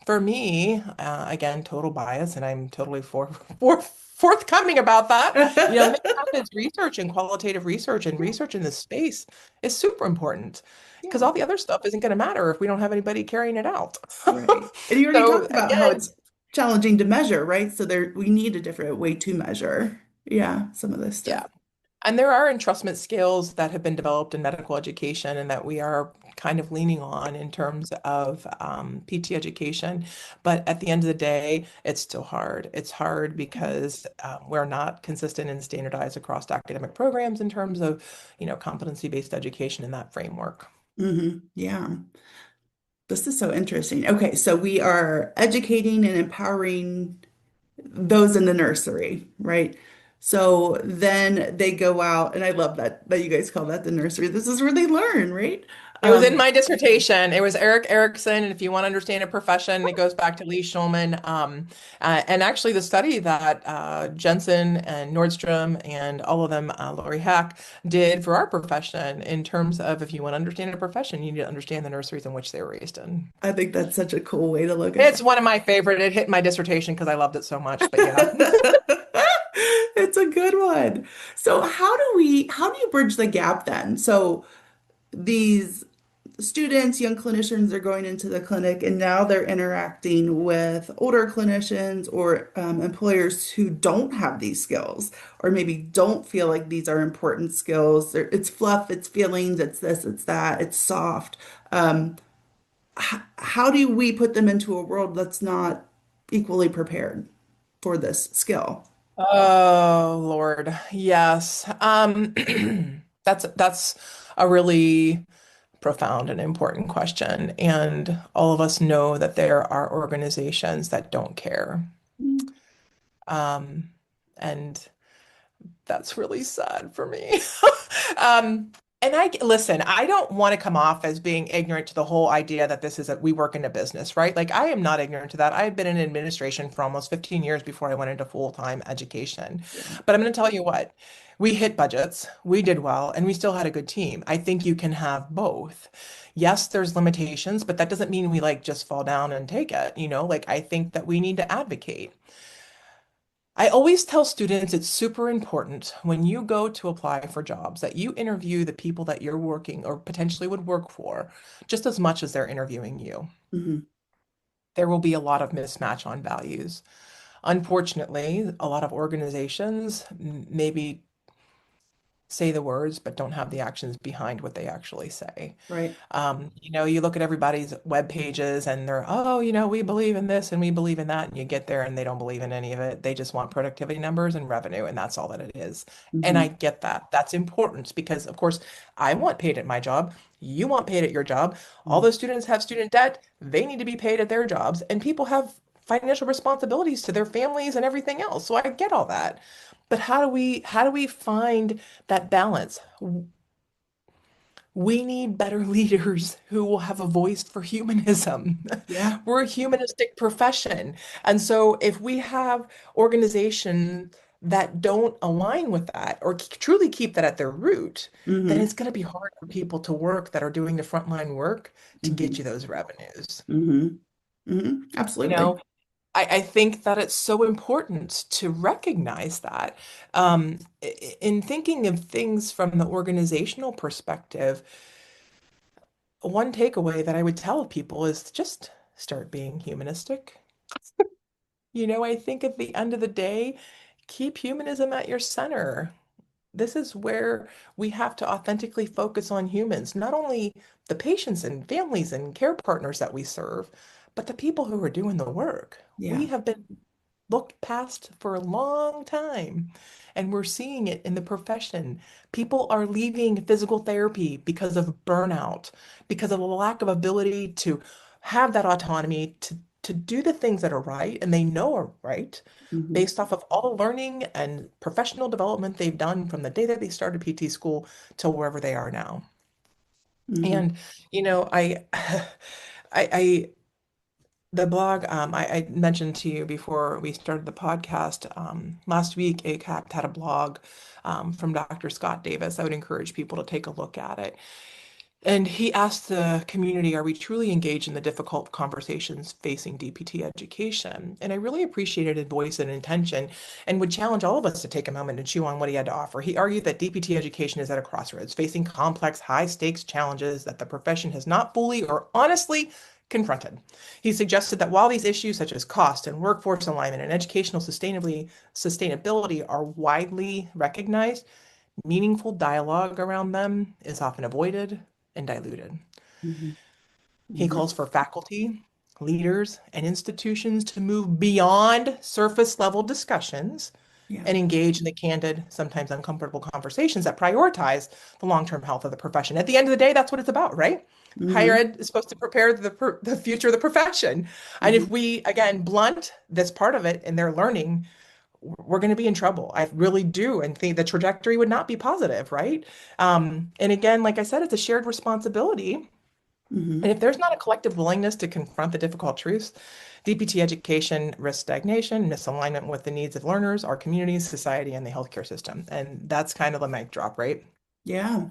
B: for me, again, total bias, and I'm totally forthcoming about that. Methods research and qualitative research and
A: Yeah,
B: research in this space is super important because
A: yeah.
B: all the other stuff isn't going to matter if we don't have anybody carrying it out.
A: Right. And you already
B: So
A: talked about how
B: again,
A: it's challenging to measure, right? So we need a different way to measure. Yeah, some of this stuff.
B: yeah. And there are entrustment scales that have been developed in medical education and that we are kind of leaning on in terms of PT education. But at the end of the day, it's still hard. It's hard because we're not consistent and standardized across academic programs in terms of, competency-based education in that framework.
A: Yeah, this is so interesting. Okay, so we are educating and empowering those in the nursery, right? So then they go out, and I love that you guys call that the nursery. This is where they learn, right?
B: It was in
A: Um,
B: my dissertation. It was Eric Erickson, and if you want to understand a profession, it goes back to Lee Schulman. And actually, the study that Jensen and Nordstrom and all of them, Lori Hack, did for our profession in terms of if you want to understand a profession, you need to understand the nurseries in which they were raised in.
A: I think that's such a cool way to look at
B: It's one of my favorite. It hit my dissertation because I loved it so much. But yeah.
A: that. It's a good one. So how do you bridge the gap then? So these students, young clinicians are going into the clinic and now they're interacting with older clinicians or employers who don't have these skills or maybe don't feel like these are important skills. It's fluff, it's feelings, it's this, it's that, it's soft. Um, how do we put them into a world that's not equally prepared for this skill?
B: Oh, Lord. Yes. That's a really profound and important question. And all of us know that there are organizations that don't care. Um, and that's really sad for me. Um, and listen, I don't want to come off as being ignorant to the whole idea that this is that we work in a business, right? Like I am not ignorant to that. I had been in administration for almost 15 years before I went into full-time education.
A: Yeah.
B: But I'm going to tell you what, we hit budgets, we did well, and we still had a good team. I think you can have both. Yes, there's limitations, but that doesn't mean we like just fall down and take it, Like I think that we need to advocate. I always tell students it's super important when you go to apply for jobs that you interview the people that you're working or potentially would work for just as much as they're interviewing you.
A: Hmm.
B: There will be a lot of mismatch on values. Unfortunately, a lot of organizations maybe say the words but don't have the actions behind what they actually say.
A: Right.
B: You look at everybody's web pages and they're, oh, we believe in this and we believe in that. And you get there and they don't believe in any of it. They just want productivity numbers and revenue, and that's all that it is. And
A: Hmm.
B: I get that. That's important because, of course, I want paid at my job. You want paid at your job. All those students have student debt. They need to be paid at their jobs. And people have financial responsibilities to their families and everything else. So I get all that. But how do we find that balance? We need better leaders who will have a voice for humanism.
A: Yeah.
B: We're a humanistic profession. And so if we have organizations that don't align with that or truly keep that at their root, then
A: Hmm.
B: it's going to be hard for people to work that are doing the frontline work to get
A: Hmm.
B: you those revenues.
A: Hmm. Hmm.
B: You
A: Absolutely.
B: know, I think that it's so important to recognize that. In thinking of things from the organizational perspective, one takeaway that I would tell people is just start being humanistic. I think at the end of the day, keep humanism at your center. This is where we have to authentically focus on humans, not only the patients and families and care partners that we serve, but the people who are doing the work. We
A: Yeah.
B: have been looked past for a long time, and we're seeing it in the profession. People are leaving physical therapy because of burnout, because of a lack of ability to have that autonomy to do the things that are right and they know are right
A: Hmm.
B: based off of all the learning and professional development they've done from the day that they started PT school to wherever they are now.
A: Hmm.
B: And, I the blog I mentioned to you before we started the podcast last week, ACAPT had a blog from Dr. Scott Davis. I would encourage people to take a look at it. And he asked the community, are we truly engaged in the difficult conversations facing DPT education? And I really appreciated his voice and intention and would challenge all of us to take a moment and chew on what he had to offer. He argued that DPT education is at a crossroads, facing complex, high stakes challenges that the profession has not fully or honestly confronted. He suggested that while these issues such as cost and workforce alignment and educational sustainability are widely recognized, meaningful dialogue around them is often avoided and diluted.
A: Hmm.
B: He
A: Hmm.
B: calls for faculty, leaders, and institutions to move beyond surface level discussions
A: Yeah.
B: and engage in the candid, sometimes uncomfortable conversations that prioritize the long-term health of the profession. At the end of the day, that's what it's about, right? Higher
A: Hmm.
B: ed is supposed to prepare the future of the profession. And if
A: Hmm.
B: we, again, blunt this part of it in their learning, we're going to be in trouble. I really do. And think the trajectory would not be positive, right? And again, like I said, it's a shared responsibility. And
A: Hmm.
B: if there's not a collective willingness to confront the difficult truths, DPT education risks stagnation, misalignment with the needs of learners, our communities, society, and the healthcare system. And that's kind of the mic drop, right?
A: Yeah.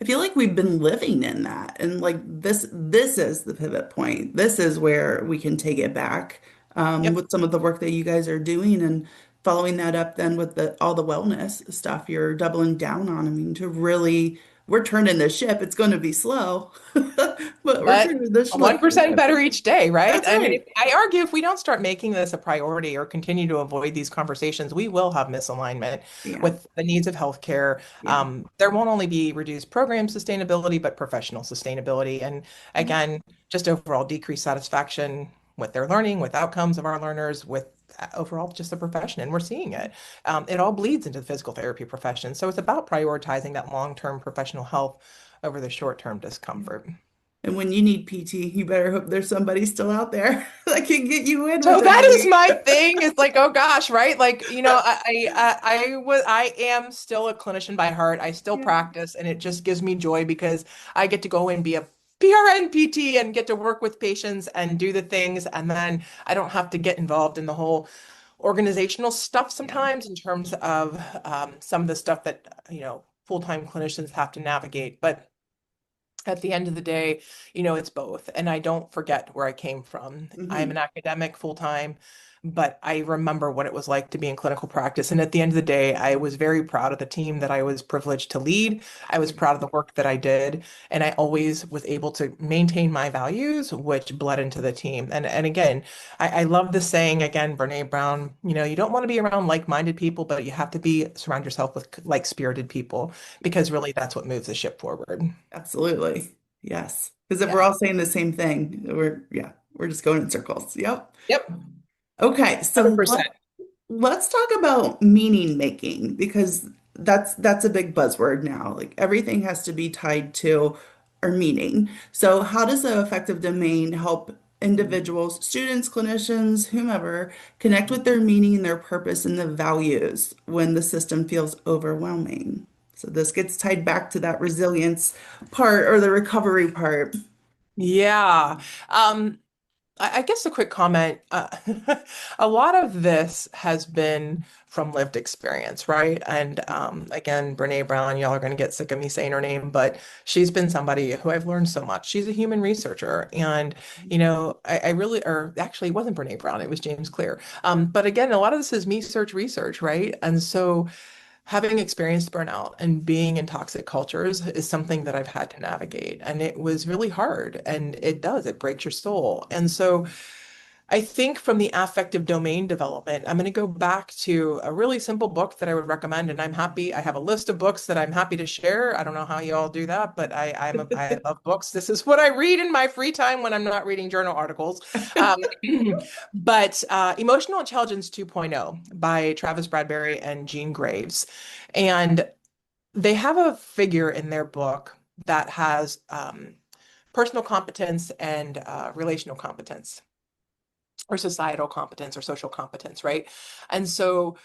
A: I feel like we've been living in that. And like this is the pivot point. This is where we can take it back
B: Yep.
A: with some of the work that you guys are doing and following that up then with the all the wellness stuff you're doubling down on. I mean, to really we're turning the ship. It's going to be slow, but we're
B: But
A: turning the
B: a 1%
A: ship.
B: better each day, right?
A: That's
B: I mean,
A: right.
B: I argue if we don't start making this a priority or continue to avoid these conversations, we will have misalignment
A: Yeah.
B: with the needs of healthcare.
A: Yeah.
B: There won't only be reduced program sustainability, but professional sustainability. And
A: Yeah.
B: again, just overall decreased satisfaction with their learning, with outcomes of our learners, with overall just the profession. And we're seeing it. It all bleeds into the physical therapy profession. So it's about prioritizing that long-term professional health over the short-term
A: Yeah.
B: discomfort.
A: And when you need PT, you better hope there's somebody still out there that can get you in
B: So
A: within
B: that
A: a
B: is
A: week.
B: my thing. It's like, oh gosh, right? Like, I am still a clinician by heart. I still
A: Yeah.
B: practice, and it just gives me joy because I get to go and be a PRN PT and get to work with patients and do the things, and then I don't have to get involved in the whole organizational stuff
A: Yeah.
B: sometimes in terms of some of the stuff that, full-time clinicians have to navigate. But at the end of the day, it's both. And I don't forget where I came from. I'm an
A: Hmm.
B: academic full time, but I remember what it was like to be in clinical practice. And at the end of the day, I was very proud of the team that I was privileged to lead. I was
A: Yeah.
B: proud of the work that I did. And I always was able to maintain my values, which bled into the team. And again, I love the saying again, Brene Brown, you don't want to be around like-minded people, but you have to surround yourself with like-spirited people
A: Yeah.
B: because really that's what moves the ship forward.
A: Absolutely. Yes. Because if we're
B: Yeah.
A: all saying the same thing, we're just going in circles. Yep.
B: Yep.
A: Okay, so
B: 100%.
A: let's talk about meaning making because that's a big buzzword now. Like everything has to be tied to our meaning. So how does the effective domain help individuals, students, clinicians, whomever, connect with their meaning and their purpose and the values when the system feels overwhelming? So this gets tied back to that resilience part or the recovery part.
B: Yeah. Um, I guess a quick comment. A lot of this has been from lived experience, right? And again, Brene Brown, y'all are going to get sick of me saying her name, but she's been somebody who I've learned so much. She's a human researcher. And, I really, or actually, it wasn't Brene Brown, it was James Clear. But again, a lot of this is me search research, right? And so, having experienced burnout and being in toxic cultures is something that I've had to navigate. And it was really hard. And it breaks your soul. And so I think from the affective domain development, I'm going to go back to a really simple book that I would recommend. And I'm happy. I have a list of books that I'm happy to share. I don't know how you all do that, but I love books. This is what I read in my free time when I'm not reading journal articles. Um, but Emotional Intelligence 2.0 by Travis Bradbury and Jean Graves. And they have a figure in their book that has personal competence and relational competence or societal competence or social competence, right? And so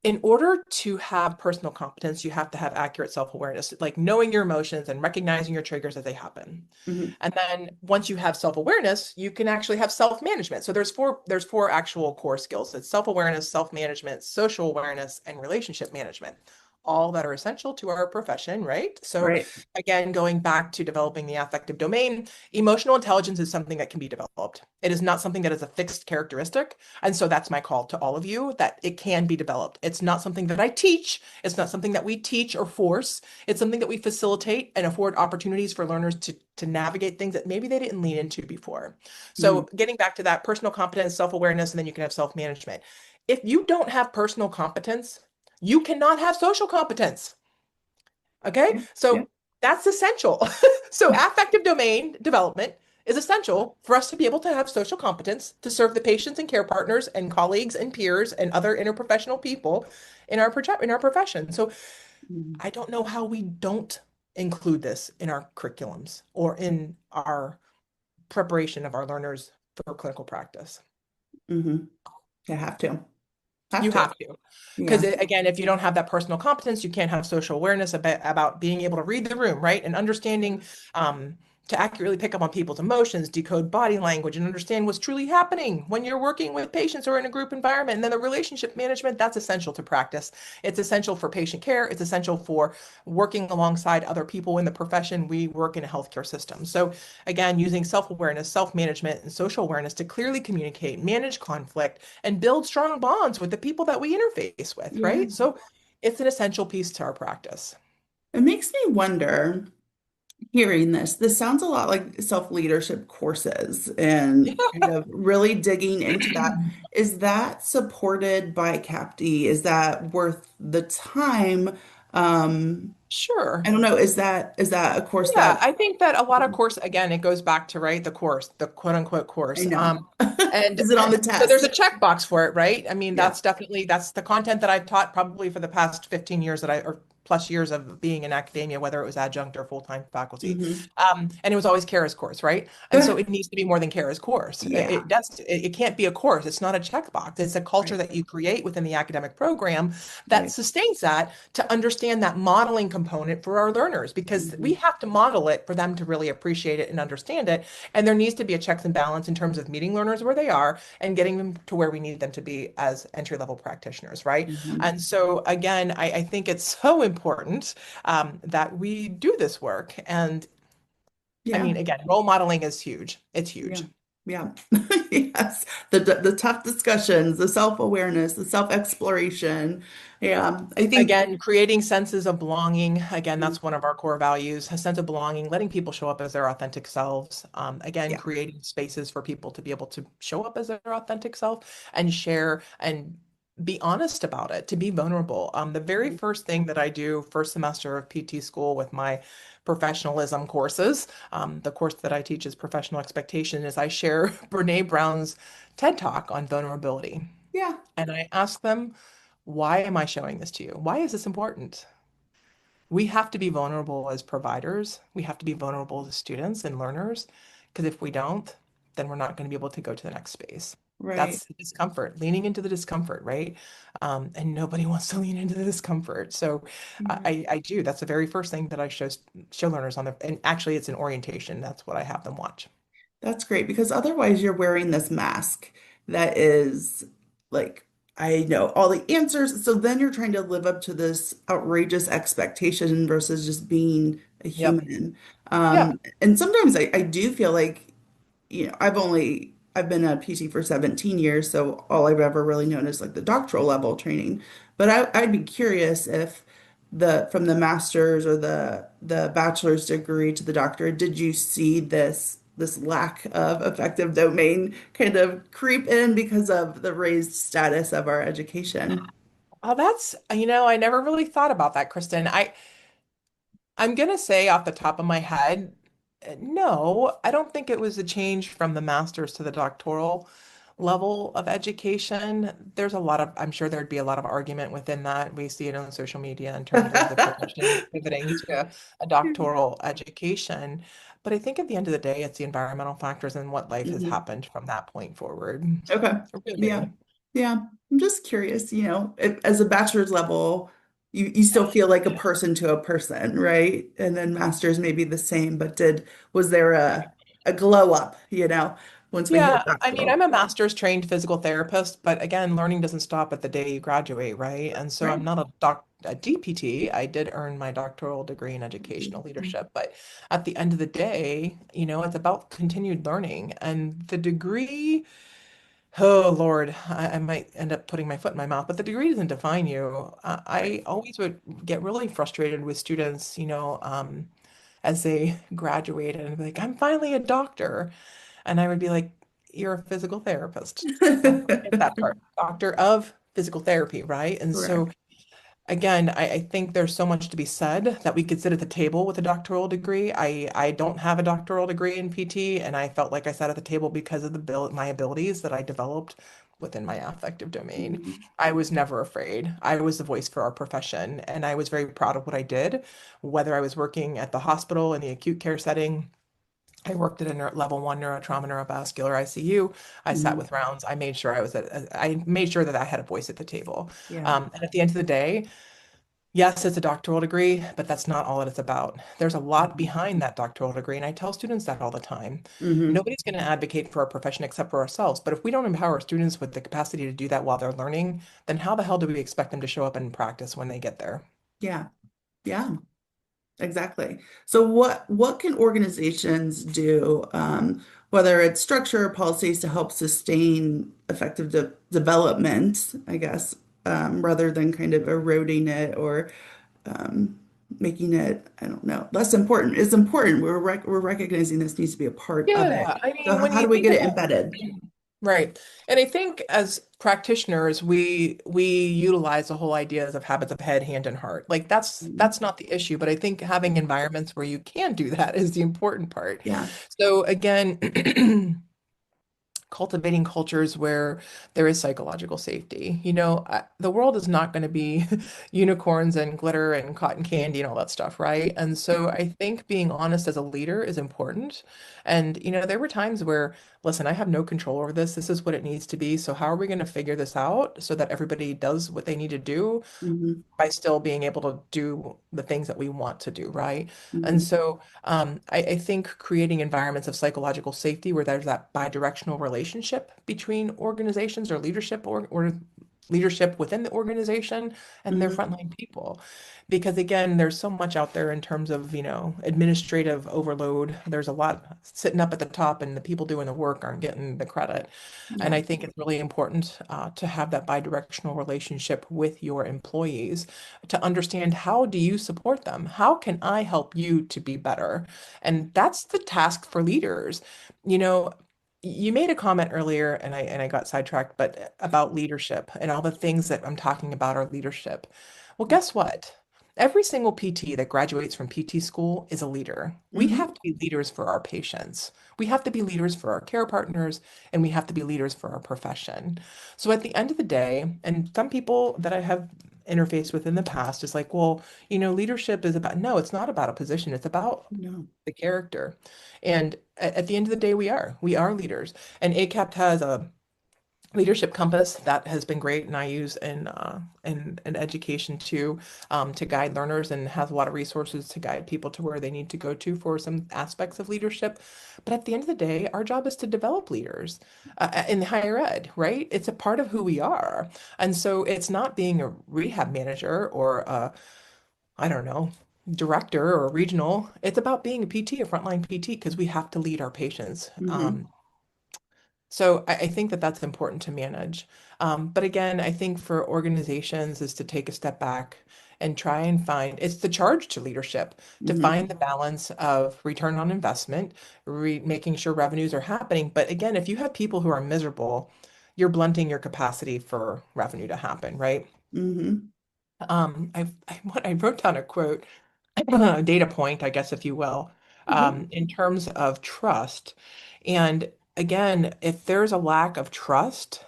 B: in order to have personal competence, you have to have accurate self-awareness, like knowing your emotions and recognizing your triggers as they happen.
A: Mhm.
B: And then once you have self-awareness, you can actually have self-management. So there's four actual core skills. It's self-awareness, self-management, social awareness, and relationship management. All that are essential to our profession, right? So
A: Right.
B: again, going back to developing the affective domain, emotional intelligence is something that can be developed. It is not something that is a fixed characteristic. And so that's my call to all of you that it can be developed. It's not something that I teach. It's not something that we teach or force. It's something that we facilitate and afford opportunities for learners to navigate things that maybe they didn't lean into before.
A: Mhm.
B: So getting back to that personal competence, self-awareness, and then you can have self-management. If you don't have personal competence, you cannot have social competence. Okay.
A: Yeah. Yeah.
B: So that's essential. So affective domain development is essential for us to be able to have social competence to serve the patients and care partners and colleagues and peers and other interprofessional people in our profession. So
A: Mhm.
B: I don't know how we don't include this in our curriculums or in our preparation of our learners for clinical practice.
A: Mhm. You have to. Have
B: You
A: to.
B: have to. Because
A: Yeah.
B: again, if you don't have that personal competence, you can't have social awareness about being able to read the room, right? And understanding to accurately pick up on people's emotions, decode body language, and understand what's truly happening when you're working with patients or in a group environment. And then the relationship management, that's essential to practice. It's essential for patient care. It's essential for working alongside other people in the profession. We work in a healthcare system. So again, using self-awareness, self-management, and social awareness to clearly communicate, manage conflict, and build strong bonds with the people that we interface with,
A: Yeah.
B: right? So it's an essential piece to our practice.
A: It makes me wonder, hearing this, this sounds a lot like self-leadership courses
B: Yeah.
A: and kind of really digging into that. Is that supported by CAPD? Is that worth the time? Um,
B: Sure.
A: I don't know. Is that a course
B: Yeah,
A: that
B: I think that a lot of course, again, it goes back to, right, the course, the quote unquote
A: I
B: course.
A: know?
B: And
A: Is it on the
B: so there's a
A: test?
B: checkbox for it, right? I mean,
A: Yeah.
B: that's the content that I've taught probably for the past 15 years or plus years of being in academia, whether it was adjunct or full-time faculty.
A: Hmm.
B: And it was always Kara's course, right? And so it needs to be more than Kara's course.
A: Yeah.
B: It can't be a course. It's not a checkbox. It's a culture
A: Right.
B: that you create within the academic program that
A: Right.
B: sustains that to understand that modeling component for our learners, because we
A: Hmm.
B: have to model it for them to really appreciate it and understand it. And there needs to be a checks and balance in terms of meeting learners where they are and getting them to where we need them to be as entry level practitioners, right?
A: Hmm.
B: And so, again, I think it's so important that we do this work. And I
A: Yeah.
B: mean, again, role modeling is huge. It's
A: Yeah.
B: huge.
A: Yeah. Yes. The tough discussions, the self-awareness, the self-exploration. Yeah. I think.
B: Again, creating senses of belonging. Again,
A: Mm,
B: that's one of our core values, a sense of belonging, letting people show up as their authentic selves. Again,
A: yeah.
B: creating spaces for people to be able to show up as their authentic self and share and be honest about it, to be vulnerable. The very
A: Right.
B: first thing that I do first semester of PT school with my professionalism courses, the course that I teach is professional expectation, is I share Brene Brown's TED Talk on vulnerability.
A: Yeah.
B: And I ask them, why am I showing this to you? Why is this important? We have to be vulnerable as providers. We have to be vulnerable as students and learners, because if we don't, then we're not going to be able to go to the next space.
A: Right.
B: That's the discomfort, leaning into the discomfort, right? And nobody wants to lean into the discomfort. So
A: Yeah.
B: I do. That's the very first thing that I show learners on the, and actually it's an orientation. That's what I have them watch.
A: That's great because otherwise you're wearing this mask that is like, I know all the answers. So then you're trying to live up to this outrageous expectation versus just being a
B: Yep.
A: human.
B: Yeah.
A: And sometimes I do feel like, I've been a PT for 17 years, so all I've ever really known is like the doctoral level training. But I'd be curious if from the master's or the bachelor's degree to the doctorate, did you see this lack of effective domain kind of creep in because of the raised status of our education?
B: Oh, I never really thought about that, Kristen. I'm gonna say off the top of my head, no, I don't think it was a change from the master's to the doctoral level of education. I'm sure there'd be a lot of argument within that. We see it on social media in terms of the profession pivoting to a doctoral education. But I think at the end of the day, it's the environmental factors and what life has
A: Mhm.
B: happened from that point forward.
A: Okay. Yeah.
B: Really.
A: Yeah. I'm just curious, as a bachelor's level, you still feel like a person to a person, right? And then master's may be the same, but was there a glow up, once we hit
B: Yeah, I mean, I'm
A: doctoral?
B: a master's trained physical therapist, but again, learning doesn't stop at the day you graduate, right? And so I'm
A: Right.
B: not a DPT. I did earn my doctoral degree in educational
A: Mhm.
B: leadership, but at the end of the day, it's about continued learning. And the degree, oh Lord, I might end up putting my foot in my mouth, but the degree doesn't define you.
A: Right.
B: I always would get really frustrated with students, as they graduated and be like, I'm finally a doctor. And I would be like, you're a physical therapist. Don't forget that part. Doctor of physical therapy, right? And so
A: Correct.
B: Again, I think there's so much to be said that we could sit at the table with a doctoral degree. I don't have a doctoral degree in PT, and I felt like I sat at the table because of my abilities that I developed within my affective domain.
A: Mhm.
B: I was never afraid. I was the voice for our profession, and I was very proud of what I did, whether I was working at the hospital in the acute care setting. I worked at a level one neurotrauma neurovascular ICU. I sat
A: Mhm.
B: with rounds. I made sure I made sure that I had a voice at the table.
A: Yeah.
B: And at the end of the day, yes, it's a doctoral degree, but that's not all that it's about. There's a lot
A: Mhm.
B: behind that doctoral degree, and I tell students that all the time.
A: Mhm.
B: Nobody's going to advocate for our profession except for ourselves. But if we don't empower students with the capacity to do that while they're learning, then how the hell do we expect them to show up and practice when they get there?
A: Yeah. Yeah. Exactly. So what can organizations do, whether it's structure or policies to help sustain effective development, I guess, rather than kind of eroding it or um, making it, I don't know, less important. It's important. We're recognizing this needs to be a part of it.
B: Yeah, I
A: So
B: mean, when
A: how
B: you
A: do we
B: think
A: get it
B: about
A: embedded?
B: right. And I think as practitioners, we utilize the whole ideas of habits of head, hand, and heart. Like
A: Mhm.
B: that's not the issue, but I think having environments where you can do that is the important part.
A: Yeah.
B: So again, cultivating cultures where there is psychological safety. The world is not going to be unicorns and glitter and cotton candy and all that stuff, right? And so I think being honest as a leader is important. And, there were times where, listen, I have no control over this. This is what it needs to be. So how are we going to figure this out so that everybody does what they need to do
A: Hmm.
B: by still being able to do the things that we want to do, right? And
A: Hmm.
B: so I think creating environments of psychological safety where there's that bi-directional relationship between organizations or leadership within the organization and their
A: Hmm.
B: frontline people. Because again, there's so much out there in terms of, administrative overload. There's a lot sitting up at the top and the people doing the work aren't getting the credit. And
A: Yeah.
B: I think it's really important to have that bi-directional relationship with your employees to understand how do you support them? How can I help you to be better? And that's the task for leaders. You know, you made a comment earlier and I got sidetracked, but about leadership and all the things that I'm talking about are leadership. Well, guess what? Every single PT that graduates from PT school is a leader. We
A: Hmm.
B: have to be leaders for our patients. We have to be leaders for our care partners, and we have to be leaders for our profession. So at the end of the day, and some people that I have interfaced with in the past is like, well, leadership is about, no, it's not about a position. It's about
A: No.
B: the character. And at the end of the day, we are leaders. And ACAPT has a leadership compass that has been great and I use in education too, to guide learners and has a lot of resources to guide people to where they need to go to for some aspects of leadership. But at the end of the day, our job is to develop leaders in higher ed, right? It's a part of who we are. And so it's not being a rehab manager or I don't know, director or regional. It's about being a PT, a frontline PT, because we have to lead our patients.
A: Hmm.
B: So I think that that's important to manage. But again, I think for organizations is to take a step back and try and find, it's the charge to leadership to
A: Hmm.
B: find the balance of return on investment, making sure revenues are happening. But again, if you have people who are miserable, you're blunting your capacity for revenue to happen, right?
A: Hmm.
B: I wrote down a quote, a data point, I guess, if you will, in terms of trust. And again, if there's a lack of trust,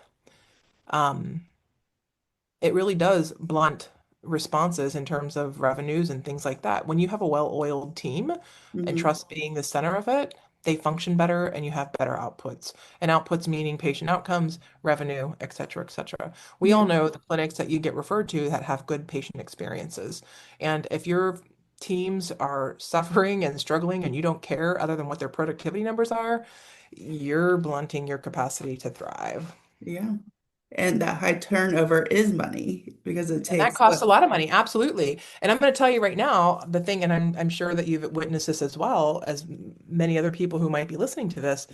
B: um, it really does blunt responses in terms of revenues and things like that. When you have a well-oiled team and
A: Hmm.
B: trust being the center of it, they function better and you have better outputs. And outputs meaning patient outcomes, revenue, et cetera, et cetera. We
A: Yeah.
B: all know the clinics that you get referred to that have good patient experiences. And if your teams are suffering and struggling and you don't care other than what their productivity numbers are, you're blunting your capacity to thrive.
A: Yeah. And that high turnover is money because it
B: And that
A: takes
B: costs a
A: what?
B: lot of money, absolutely. And I'm going to tell you right now, the thing, and I'm sure that you've witnessed this as well as many other people who might be listening to this.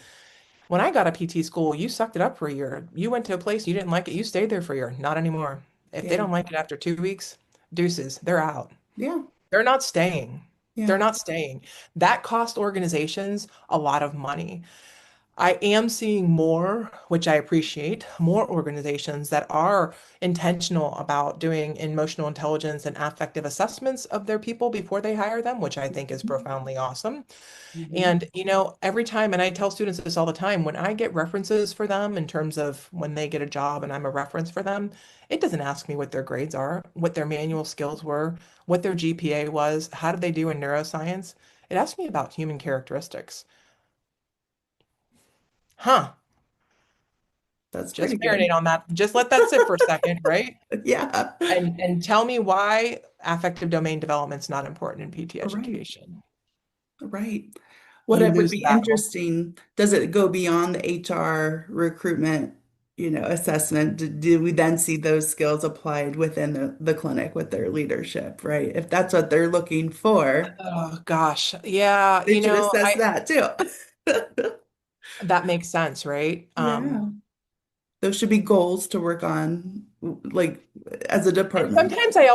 B: When I got a PT school, you sucked it up for a year. You went to a place you didn't like it, you stayed there for a year. Not anymore. If they
A: Yeah.
B: don't like it after 2 weeks, deuces, they're out.
A: Yeah.
B: They're not staying.
A: Yeah.
B: They're not staying. That cost organizations a lot of money. I am seeing more, which I appreciate, more organizations that are intentional about doing emotional intelligence and affective assessments of their people before they hire them, which I think is profoundly awesome.
A: Mhm.
B: And, every time, and I tell students this all the time, when I get references for them in terms of when they get a job and I'm a reference for them, it doesn't ask me what their grades are, what their manual skills were, what their GPA was, how did they do in neuroscience. It asks me about human characteristics. Huh.
A: That's pretty
B: Just marinate
A: good.
B: on that. Just let that sit for a second, right?
A: Yeah.
B: And tell me why affective domain development's not important in PT
A: Right.
B: education.
A: Right. What
B: You
A: it would
B: lose the
A: be
B: battle.
A: interesting, does it go beyond the HR recruitment, assessment? Do we then see those skills applied within the clinic with their leadership, right? If that's what they're looking for,
B: Oh gosh. Yeah,
A: they should assess that too.
B: that makes sense, right?
A: Yeah. Those should be goals to work on, like as a
B: And
A: department.
B: sometimes that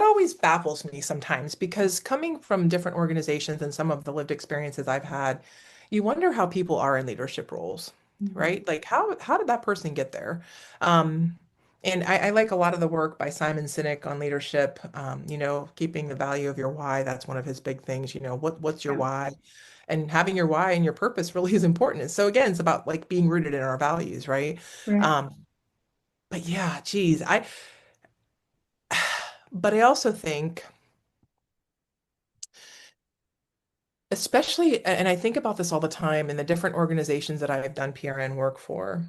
B: always baffles me sometimes because coming from different organizations and some of the lived experiences I've had, you wonder how people are in leadership roles,
A: Mhm.
B: right? Like how did that person get there? Um, and I like a lot of the work by Simon Sinek on leadership, keeping the value of your why. That's one of his big things, what's your
A: Yeah.
B: why? And having your why and your purpose really is important. So again, it's about like being rooted in our values, right?
A: Right.
B: But yeah, geez, but I also think, especially, and I think about this all the time in the different organizations that I've done PRN work for,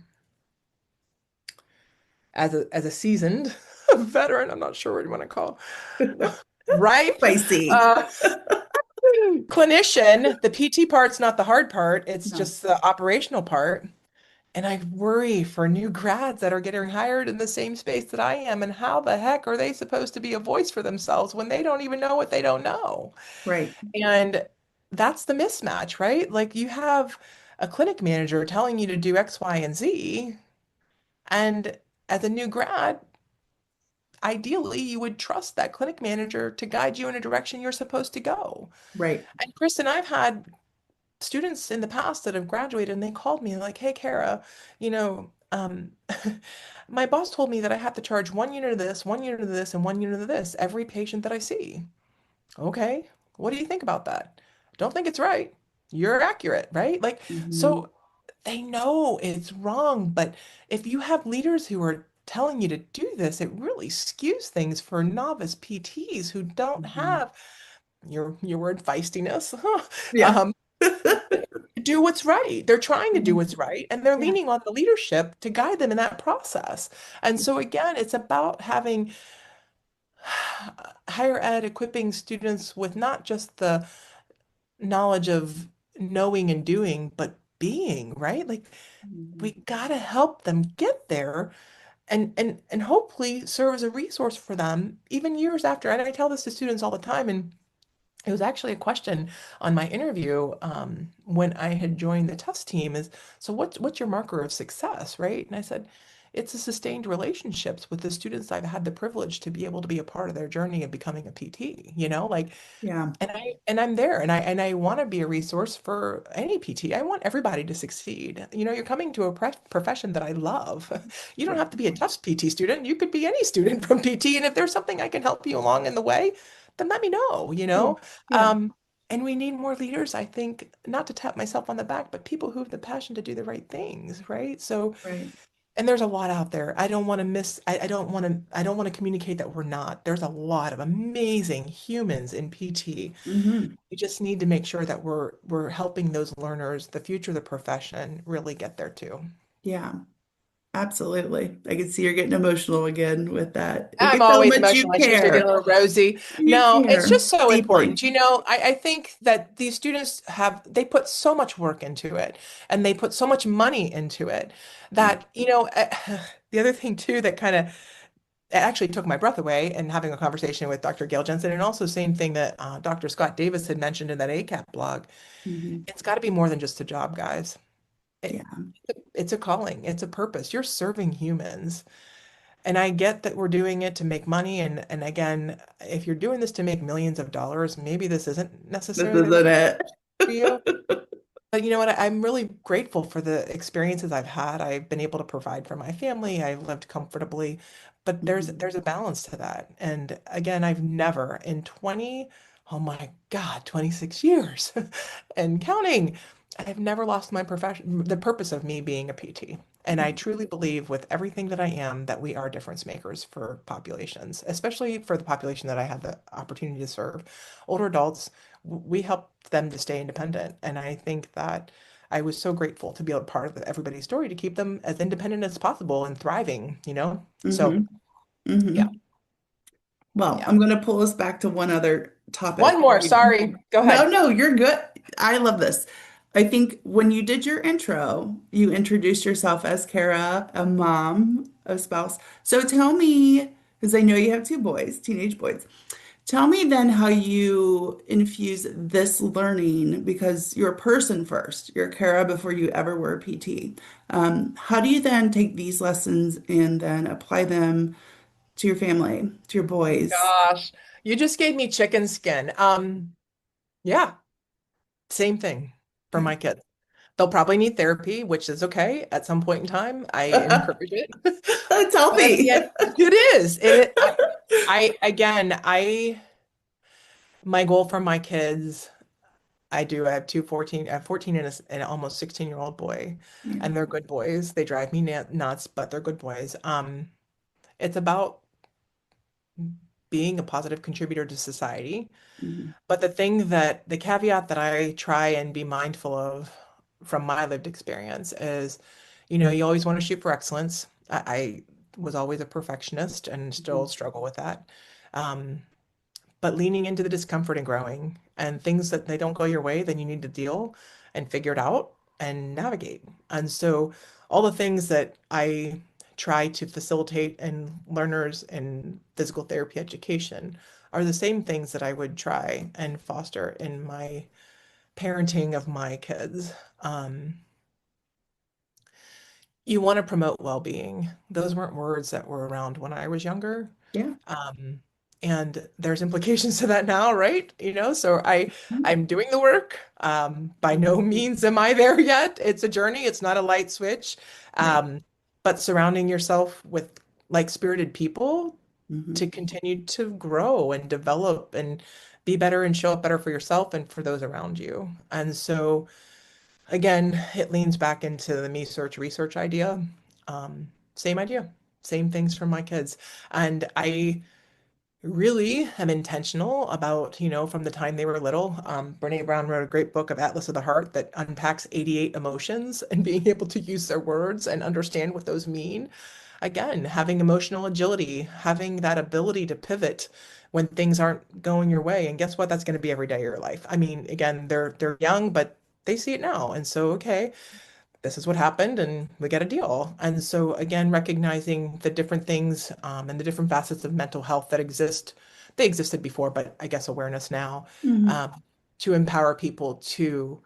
B: as a seasoned veteran, I'm not sure what you want to call, ripe
A: Spicy.
B: uh, clinician. The PT part's not the hard part; it's
A: No.
B: just the operational part. And I worry for new grads that are getting hired in the same space that I am, and how the heck are they supposed to be a voice for themselves when they don't even know what they don't know?
A: Right.
B: And that's the mismatch, right? Like you have a clinic manager telling you to do X, Y, and Z. And as a new grad, ideally, you would trust that clinic manager to guide you in a direction you're supposed to go.
A: Right.
B: And Kristen, I've had students in the past that have graduated and they called me like, hey, Cara, you know, um, my boss told me that I have to charge 1 unit of this, 1 unit of this, and 1 unit of this every patient that I see. Okay, what do you think about that? Don't think it's right. You're accurate, right? Like,
A: Mhm.
B: so they know it's wrong, but if you have leaders who are telling you to do this, it really skews things for novice PTs who don't
A: Mhm.
B: have your word feistiness,
A: Yeah.
B: um, do what's right. They're trying to do
A: Mhm.
B: what's right, and they're
A: Yeah.
B: leaning on the leadership to guide them in that process. And so again, it's about having higher ed equipping students with not just the knowledge of knowing and doing, but being, right? Like
A: Mhm.
B: we gotta help them get there and hopefully serve as a resource for them even years after. And I tell this to students all the time, and it was actually a question on my interview when I had joined the TUS team is, so what's your marker of success, right? And I said, it's the sustained relationships with the students I've had the privilege to be able to be a part of their journey of becoming a PT, like
A: Yeah.
B: and I'm there and I want to be a resource for any PT. I want everybody to succeed. You're coming to a profession that I love. You don't
A: Right.
B: have to be a Tufts PT student. You could be any student from PT. And if there's something I can help you along in the way, then let me know.
A: Cool. Yeah.
B: Um, and we need more leaders, I think, not to tap myself on the back, but people who have the passion to do the right things, right? So
A: Right.
B: and there's a lot out there. I don't want to miss, I don't want to communicate that we're not. There's a lot of amazing humans in PT.
A: Hmm.
B: We just need to make sure that we're helping those learners, the future of the profession, really get there too.
A: Yeah. Absolutely. I can see you're getting emotional again with that. We
B: I'm
A: can tell how
B: always
A: much you
B: emotional. I shouldn't say get a
A: care.
B: little rosy.
A: You
B: No, it's
A: care
B: just so
A: deeply.
B: important. I think that these students they put so much work into it and they put so much money into it that, the other thing too that kind of it actually took my breath away and having a conversation with Dr. Gail Jensen and also same thing that Dr. Scott Davis had mentioned in that ACAP blog.
A: Hmm.
B: It's got to be more than just a job, guys. It,
A: Yeah.
B: it's a calling, it's a purpose. You're serving humans. And I get that we're doing it to make money. And again, if you're doing this to make millions of dollars, maybe this isn't
A: This
B: necessarily the right
A: isn't it.
B: for you. But you know what? I'm really grateful for the experiences I've had. I've been able to provide for my family. I've lived comfortably, but
A: Mhm.
B: there's a balance to that. And again, I've never in 20, oh my God, 26 years and counting, I've never lost my profession, the purpose of me being a PT. And I truly believe with everything that I am that we are difference makers for populations, especially for the population that I had the opportunity to serve. Older adults, we help them to stay independent. And I think that I was so grateful to be a part of everybody's story to keep them as independent as possible and thriving, you know? So,
A: Hmm.
B: yeah.
A: Hmm. Well,
B: Yeah.
A: I'm going to pull us back to one other topic.
B: One more, sorry. Go
A: No,
B: ahead.
A: no, you're good. I love this. I think when you did your intro, you introduced yourself as Cara, a mom, a spouse. So tell me, because I know you have two boys, teenage boys. Tell me then how you infuse this learning because you're a person first. You're Cara before you ever were a PT. How do you then take these lessons and then apply them to your family, to your boys?
B: Gosh, you just gave me chicken skin. Yeah, same thing for
A: Yeah.
B: my kids. They'll probably need therapy, which is okay at some point in time. I encourage it.
A: It's
B: But at
A: healthy.
B: the end, it is. Again, my goal for my kids, I do. I have I have 14 and an almost 16-year-old boy,
A: Yeah.
B: and they're good boys. They drive me nuts, but they're good boys. It's about being a positive contributor to society.
A: Mhm.
B: But the caveat that I try and be mindful of from my lived experience is, you always want to shoot for excellence. I was always a perfectionist and still
A: Mhm.
B: struggle with that. Um, but leaning into the discomfort and growing and things that they don't go your way, then you need to deal and figure it out and navigate. And so all the things that I try to facilitate in learners in physical therapy education are the same things that I would try and foster in my parenting of my kids. Um, you want to promote well-being. Those weren't words that were around when I was younger.
A: Yeah.
B: Um, and there's implications to that now, right? So I'm doing the work. By no
A: Mhm.
B: means am I there yet. It's a journey. It's not a light switch.
A: Yeah.
B: But surrounding yourself with like-spirited people to
A: Hmm.
B: continue to grow and develop and be better and show up better for yourself and for those around you. And so again, it leans back into the me search research idea. Same idea, same things from my kids. And I really am intentional about, from the time they were little. Brene Brown wrote a great book of Atlas of the Heart that unpacks 88 emotions and being able to use their words and understand what those mean. Again, having emotional agility, having that ability to pivot when things aren't going your way. And guess what? That's going to be every day of your life. I mean, again, they're young, but they see it now. And so, okay, this is what happened and we get a deal. And so again, recognizing the different things and the different facets of mental health that exist, they existed before, but I guess awareness now,
A: Hmm.
B: um, to empower people to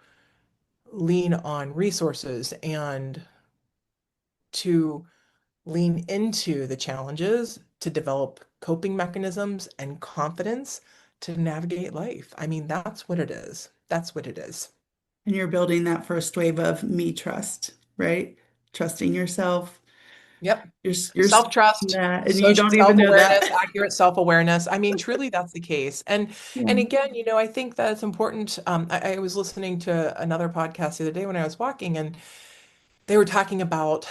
B: lean on resources and to lean into the challenges to develop coping mechanisms and confidence to navigate life. I mean, that's what it is. That's what it is.
A: And you're building that first wave of me trust, right? Trusting yourself.
B: Yep.
A: You're starting
B: Self-trust,
A: that, and you
B: social
A: don't even know
B: self-awareness,
A: that.
B: accurate self-awareness. I mean, truly, that's the case. And
A: Yeah.
B: again, I think that it's important. I was listening to another podcast the other day when I was walking, and they were talking about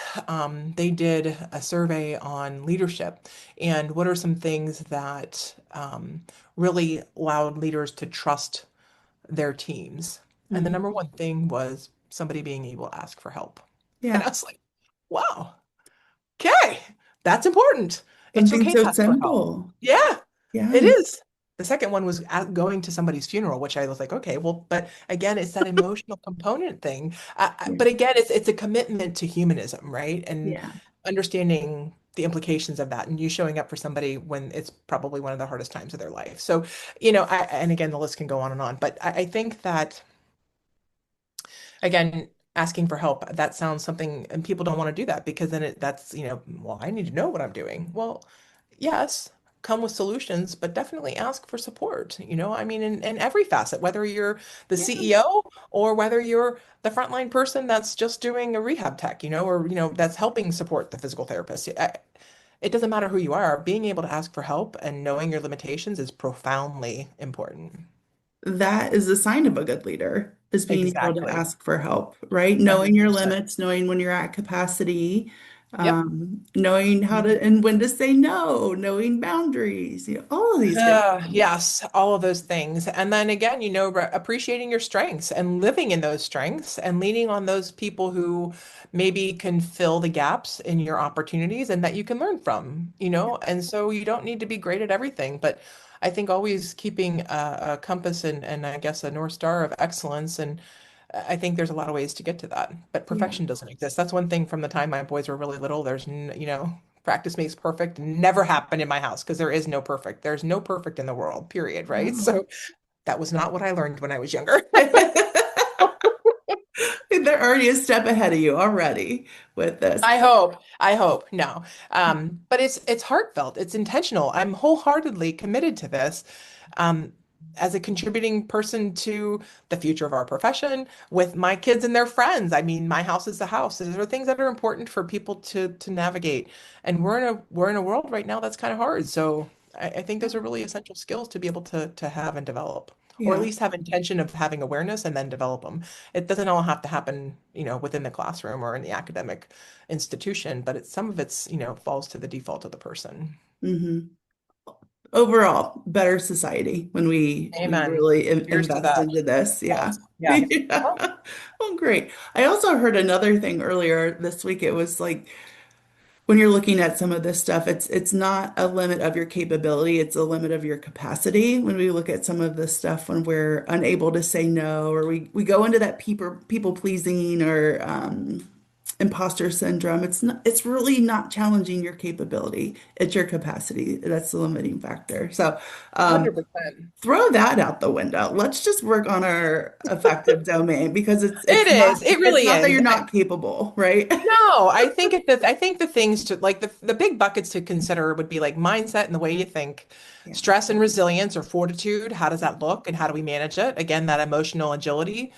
B: they did a survey on leadership and what are some things that really allowed leaders to trust their teams. And the
A: Mhm.
B: number one thing was somebody being able to ask for help. And I
A: Yeah.
B: was like, wow. Okay, that's important. It's
A: Something
B: okay to
A: so
B: ask for help.
A: simple.
B: Yeah, it
A: Yeah.
B: is. The second one was going to somebody's funeral, which I was like, okay, well, but again, it's that emotional component thing.
A: Yeah.
B: But again, it's a commitment to humanism, right? And
A: Yeah.
B: understanding the implications of that, and you showing up for somebody when it's probably one of the hardest times of their life. So, and again, the list can go on and on, but I think that again, asking for help, that sounds something, and people don't want to do that because then that's, well, I need to know what I'm doing. Well, yes, come with solutions, but definitely ask for support. I mean, in every facet, whether you're the
A: Yeah.
B: CEO or whether you're the frontline person that's just doing a rehab tech, or, that's helping support the physical therapist. It doesn't matter who you are, being able to ask for help and knowing your limitations is profoundly important.
A: That is a sign of a good leader, is being able to
B: Exactly.
A: ask for help, right? Knowing your
B: 100%.
A: limits, knowing when you're at capacity,
B: Yep.
A: knowing how to and when to say no, knowing boundaries, all of these good things.
B: Yes, all of those things. And then again, appreciating your strengths and living in those strengths and leaning on those people who maybe can fill the gaps in your opportunities and that you can learn from. And so you don't need to be great at everything, but I think always keeping a compass and I guess a North Star of excellence. And I think there's a lot of ways to get to that, but
A: Yeah.
B: perfection doesn't exist. That's one thing from the time my boys were really little. Practice makes perfect never happened in my house because there is no perfect. There's no perfect in the world, period, right?
A: No.
B: So that was not what I learned when I was younger.
A: They're already a step ahead of you already with this.
B: I hope. I hope. No. But it's heartfelt. It's intentional. I'm wholeheartedly committed to this. Um, as a contributing person to the future of our profession with my kids and their friends. I mean, my house is the house. These are things that are important for people to navigate. And we're in a world right now that's kind of hard. So I think those are really essential skills to be able to have and develop, or at
A: Yeah.
B: least have intention of having awareness and then develop them. It doesn't all have to happen, within the classroom or in the academic institution, but some of it's, falls to the default of the person.
A: Hmm. Overall, better society when we
B: Amen.
A: really
B: Cheers to
A: invest
B: that.
A: into this. Yeah.
B: Yes. Yes.
A: Yeah. Oh, great. I also heard another thing earlier this week. It was like when you're looking at some of this stuff, it's not a limit of your capability, it's a limit of your capacity. When we look at some of this stuff when we're unable to say no, or we go into that people pleasing or imposter syndrome, it's really not challenging your capability. It's your capacity. That's the limiting factor. So um,
B: 100%.
A: throw that out the window. Let's just work on our effective domain because
B: It is. It
A: it's
B: really
A: not that
B: is.
A: you're not capable, right?
B: No, I think the things to like the big buckets to consider would be like mindset and the way you think,
A: Yeah.
B: stress and resilience or fortitude. How does that look and how do we manage it? Again, that emotional agility,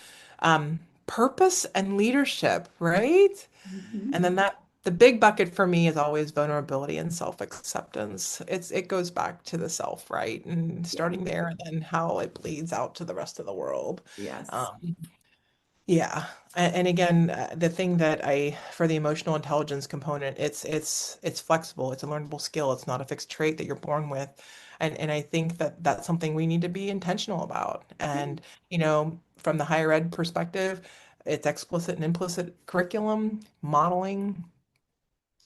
B: purpose and leadership, right?
A: Mhm.
B: And then the big bucket for me is always vulnerability and self-acceptance. It goes back to the self, right? And
A: Yeah.
B: starting there and then how it bleeds out to the rest of the world.
A: Yes.
B: Um, yeah. And again, the thing that for the emotional intelligence component, it's flexible. It's a learnable skill. It's not a fixed trait that you're born with. And I think that that's something we need to be intentional about.
A: Yeah.
B: And, from the higher ed perspective, it's explicit and implicit curriculum, modeling,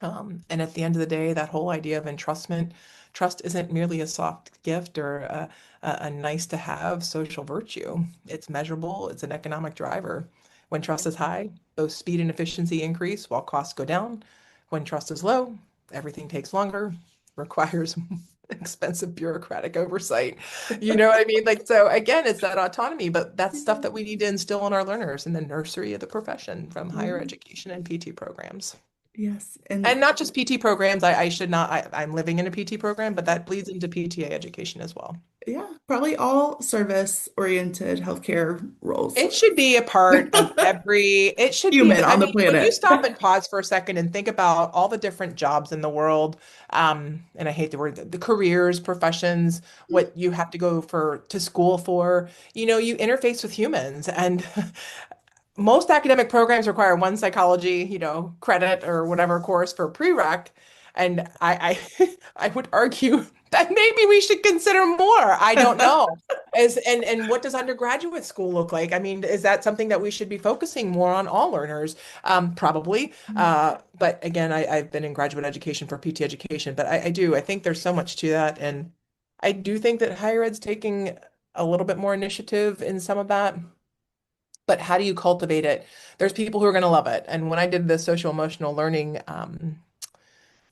B: and at the end of the day, that whole idea of entrustment, trust isn't merely a soft gift or a nice to have social virtue. It's measurable, it's an economic driver. When trust is high, both speed and efficiency increase while costs go down. When trust is low, everything takes longer, requires expensive bureaucratic oversight. You know what I mean? Like, so again, it's that autonomy, but that's stuff that we need to instill in our learners in the nursery of the profession from higher
A: Yeah.
B: education and PT programs.
A: Yes.
B: And
A: And
B: not just PT programs. I should not, I'm living in a PT program, but that bleeds into PTA education as well.
A: yeah, probably all service-oriented healthcare roles.
B: It should be a part of it should be,
A: Human
B: I
A: on the
B: mean, when you
A: planet.
B: stop and pause for a second and think about all the different jobs in the world, and I hate the word, the careers, professions, what you have to go to school for, you interface with humans and most academic programs require one psychology, credit or whatever course for prereq. And I would argue that maybe we should consider more. I don't know. And what does undergraduate school look like? I mean, is that something that we should be focusing more on all learners? Probably. But again, I've been in graduate education for PT education, but I think there's so much to that. And I do think that higher ed's taking a little bit more initiative in some of that, but how do you cultivate it? There's people who are going to love it. And when I did the social emotional learning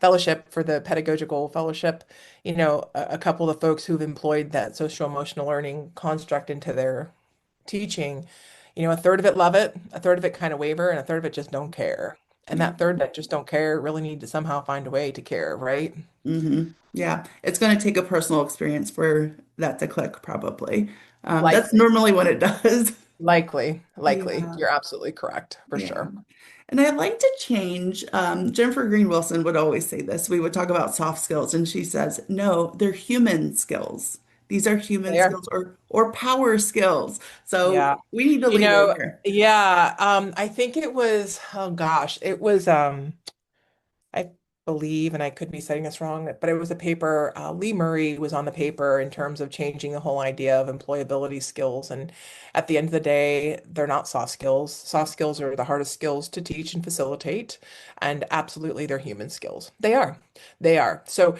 B: fellowship for the pedagogical fellowship, a couple of folks who've employed that social emotional learning construct into their teaching, a third of it love it, a third of it kind of waver, and a third of it just don't care. And
A: Yeah.
B: that third that just don't care really need to somehow find a way to care, right?
A: Yeah. It's going to take a personal experience for that to click, probably. That's
B: Likely,
A: normally what it does.
B: likely.
A: Yeah.
B: You're absolutely correct, for
A: Yeah.
B: sure.
A: And I'd like to change. Jennifer Green Wilson would always say this. We would talk about soft skills, and she says, no, they're human skills. These are human
B: There.
A: skills or power skills. So
B: Yeah.
A: we need to
B: You
A: lean in
B: know,
A: here.
B: yeah, I think it was, oh gosh, it was I believe, and I could be saying this wrong, but it was a paper. Lee Murray was on the paper in terms of changing the whole idea of employability skills. And at the end of the day, they're not soft skills. Soft skills are the hardest skills to teach and facilitate. And absolutely, they're human skills. They are. They are. So,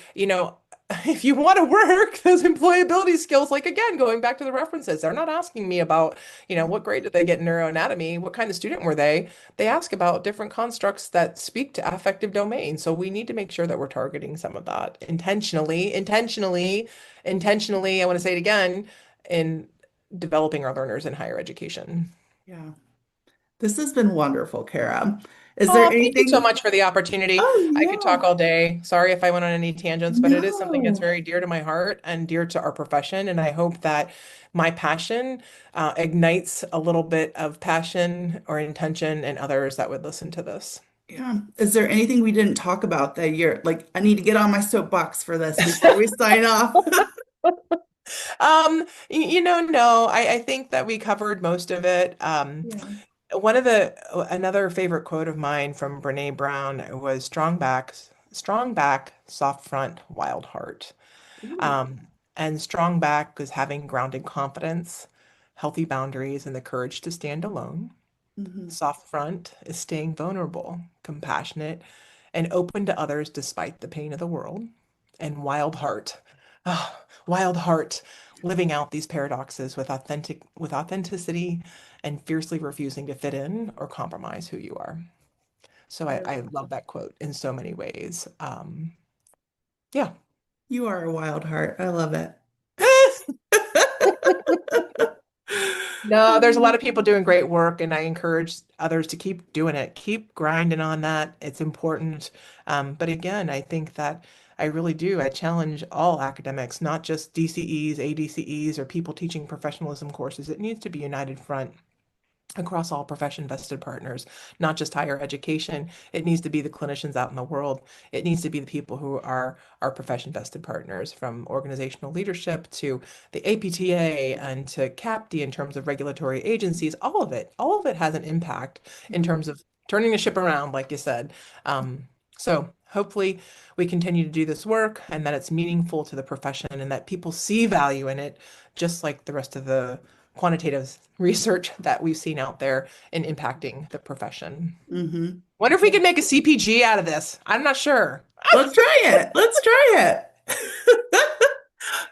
B: if you want to work those employability skills, like again, going back to the references, they're not asking me about, what grade did they get in neuroanatomy? What kind of student were they? They ask about different constructs that speak to affective domain. So we need to make sure that we're targeting some of that intentionally. I want to say it again, in developing our learners in higher education.
A: Yeah. This has been wonderful, Kara. Is there
B: Oh, thank you so
A: anything?
B: much for the opportunity.
A: Oh,
B: I could talk
A: yeah.
B: all day. Sorry if I went on any tangents, but it is something that's
A: No.
B: very dear to my heart and dear to our profession. And I hope that my passion ignites a little bit of passion or intention in others that would listen to this.
A: Yeah. Is there anything we didn't talk about that you're like, I need to get on my soapbox for this before we sign off?
B: No, I think that we covered most of it.
A: Yeah.
B: Another favorite quote of mine from Brene Brown was strong back, soft front, wild heart.
A: Ooh.
B: Um, and strong back is having grounded confidence, healthy boundaries, and the courage to stand alone.
A: Hmm.
B: Soft front is staying vulnerable, compassionate, and open to others despite the pain of the world. And wild heart, living out these paradoxes with authenticity and fiercely refusing to fit in or compromise who you are. So I love that quote in so many ways. Yeah.
A: You are a wild heart. I love it.
B: No, there's a lot of people doing great work, and I encourage others to keep doing it. Keep grinding on that. It's important. But again, I think that I really do. I challenge all academics, not just DCEs, ADCEs, or people teaching professionalism courses. It needs to be united front across all profession vested partners, not just higher education. It needs to be the clinicians out in the world. It needs to be the people who are our profession vested partners, from organizational leadership to the APTA and to CAPTI in terms of regulatory agencies. All of it has an impact in
A: Mhm.
B: terms of turning the ship around, like you said. So hopefully we continue to do this work and that it's meaningful to the profession and that people see value in it, just like the rest of the quantitative research that we've seen out there in impacting the profession.
A: Mhm.
B: Wonder if we could make a CPG out of this. I'm not sure.
A: Let's try it. Let's try it.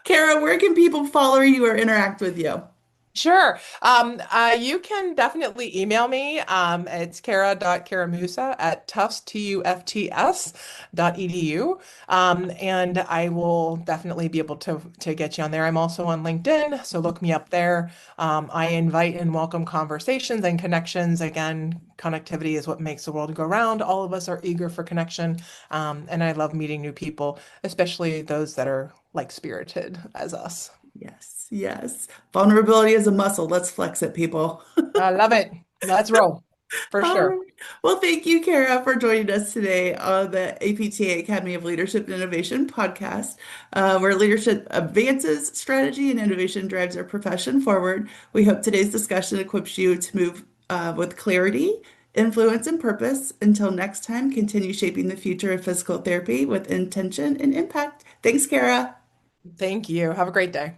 A: Kara, where can people follow you or interact with you?
B: Sure. You can definitely email me. It's Cara.Carramusa at tufts.edu. And I will definitely be able to get you on there. I'm also on LinkedIn, so look me up there. I invite and welcome conversations and connections. Again, connectivity is what makes the world go round. All of us are eager for connection. And I love meeting new people, especially those that are like spirited as us.
A: Yes, yes. Vulnerability is a muscle. Let's flex it, people.
B: I love it. Let's roll for
A: All
B: sure.
A: right. Well, thank you, Kara, for joining us today on the APTA Academy of Leadership and Innovation podcast, where leadership advances strategy and innovation drives our profession forward. We hope today's discussion equips you to move with clarity, influence, and purpose. Until next time, continue shaping the future of physical therapy with intention and impact. Thanks, Kara.
B: Thank you. Have a great day.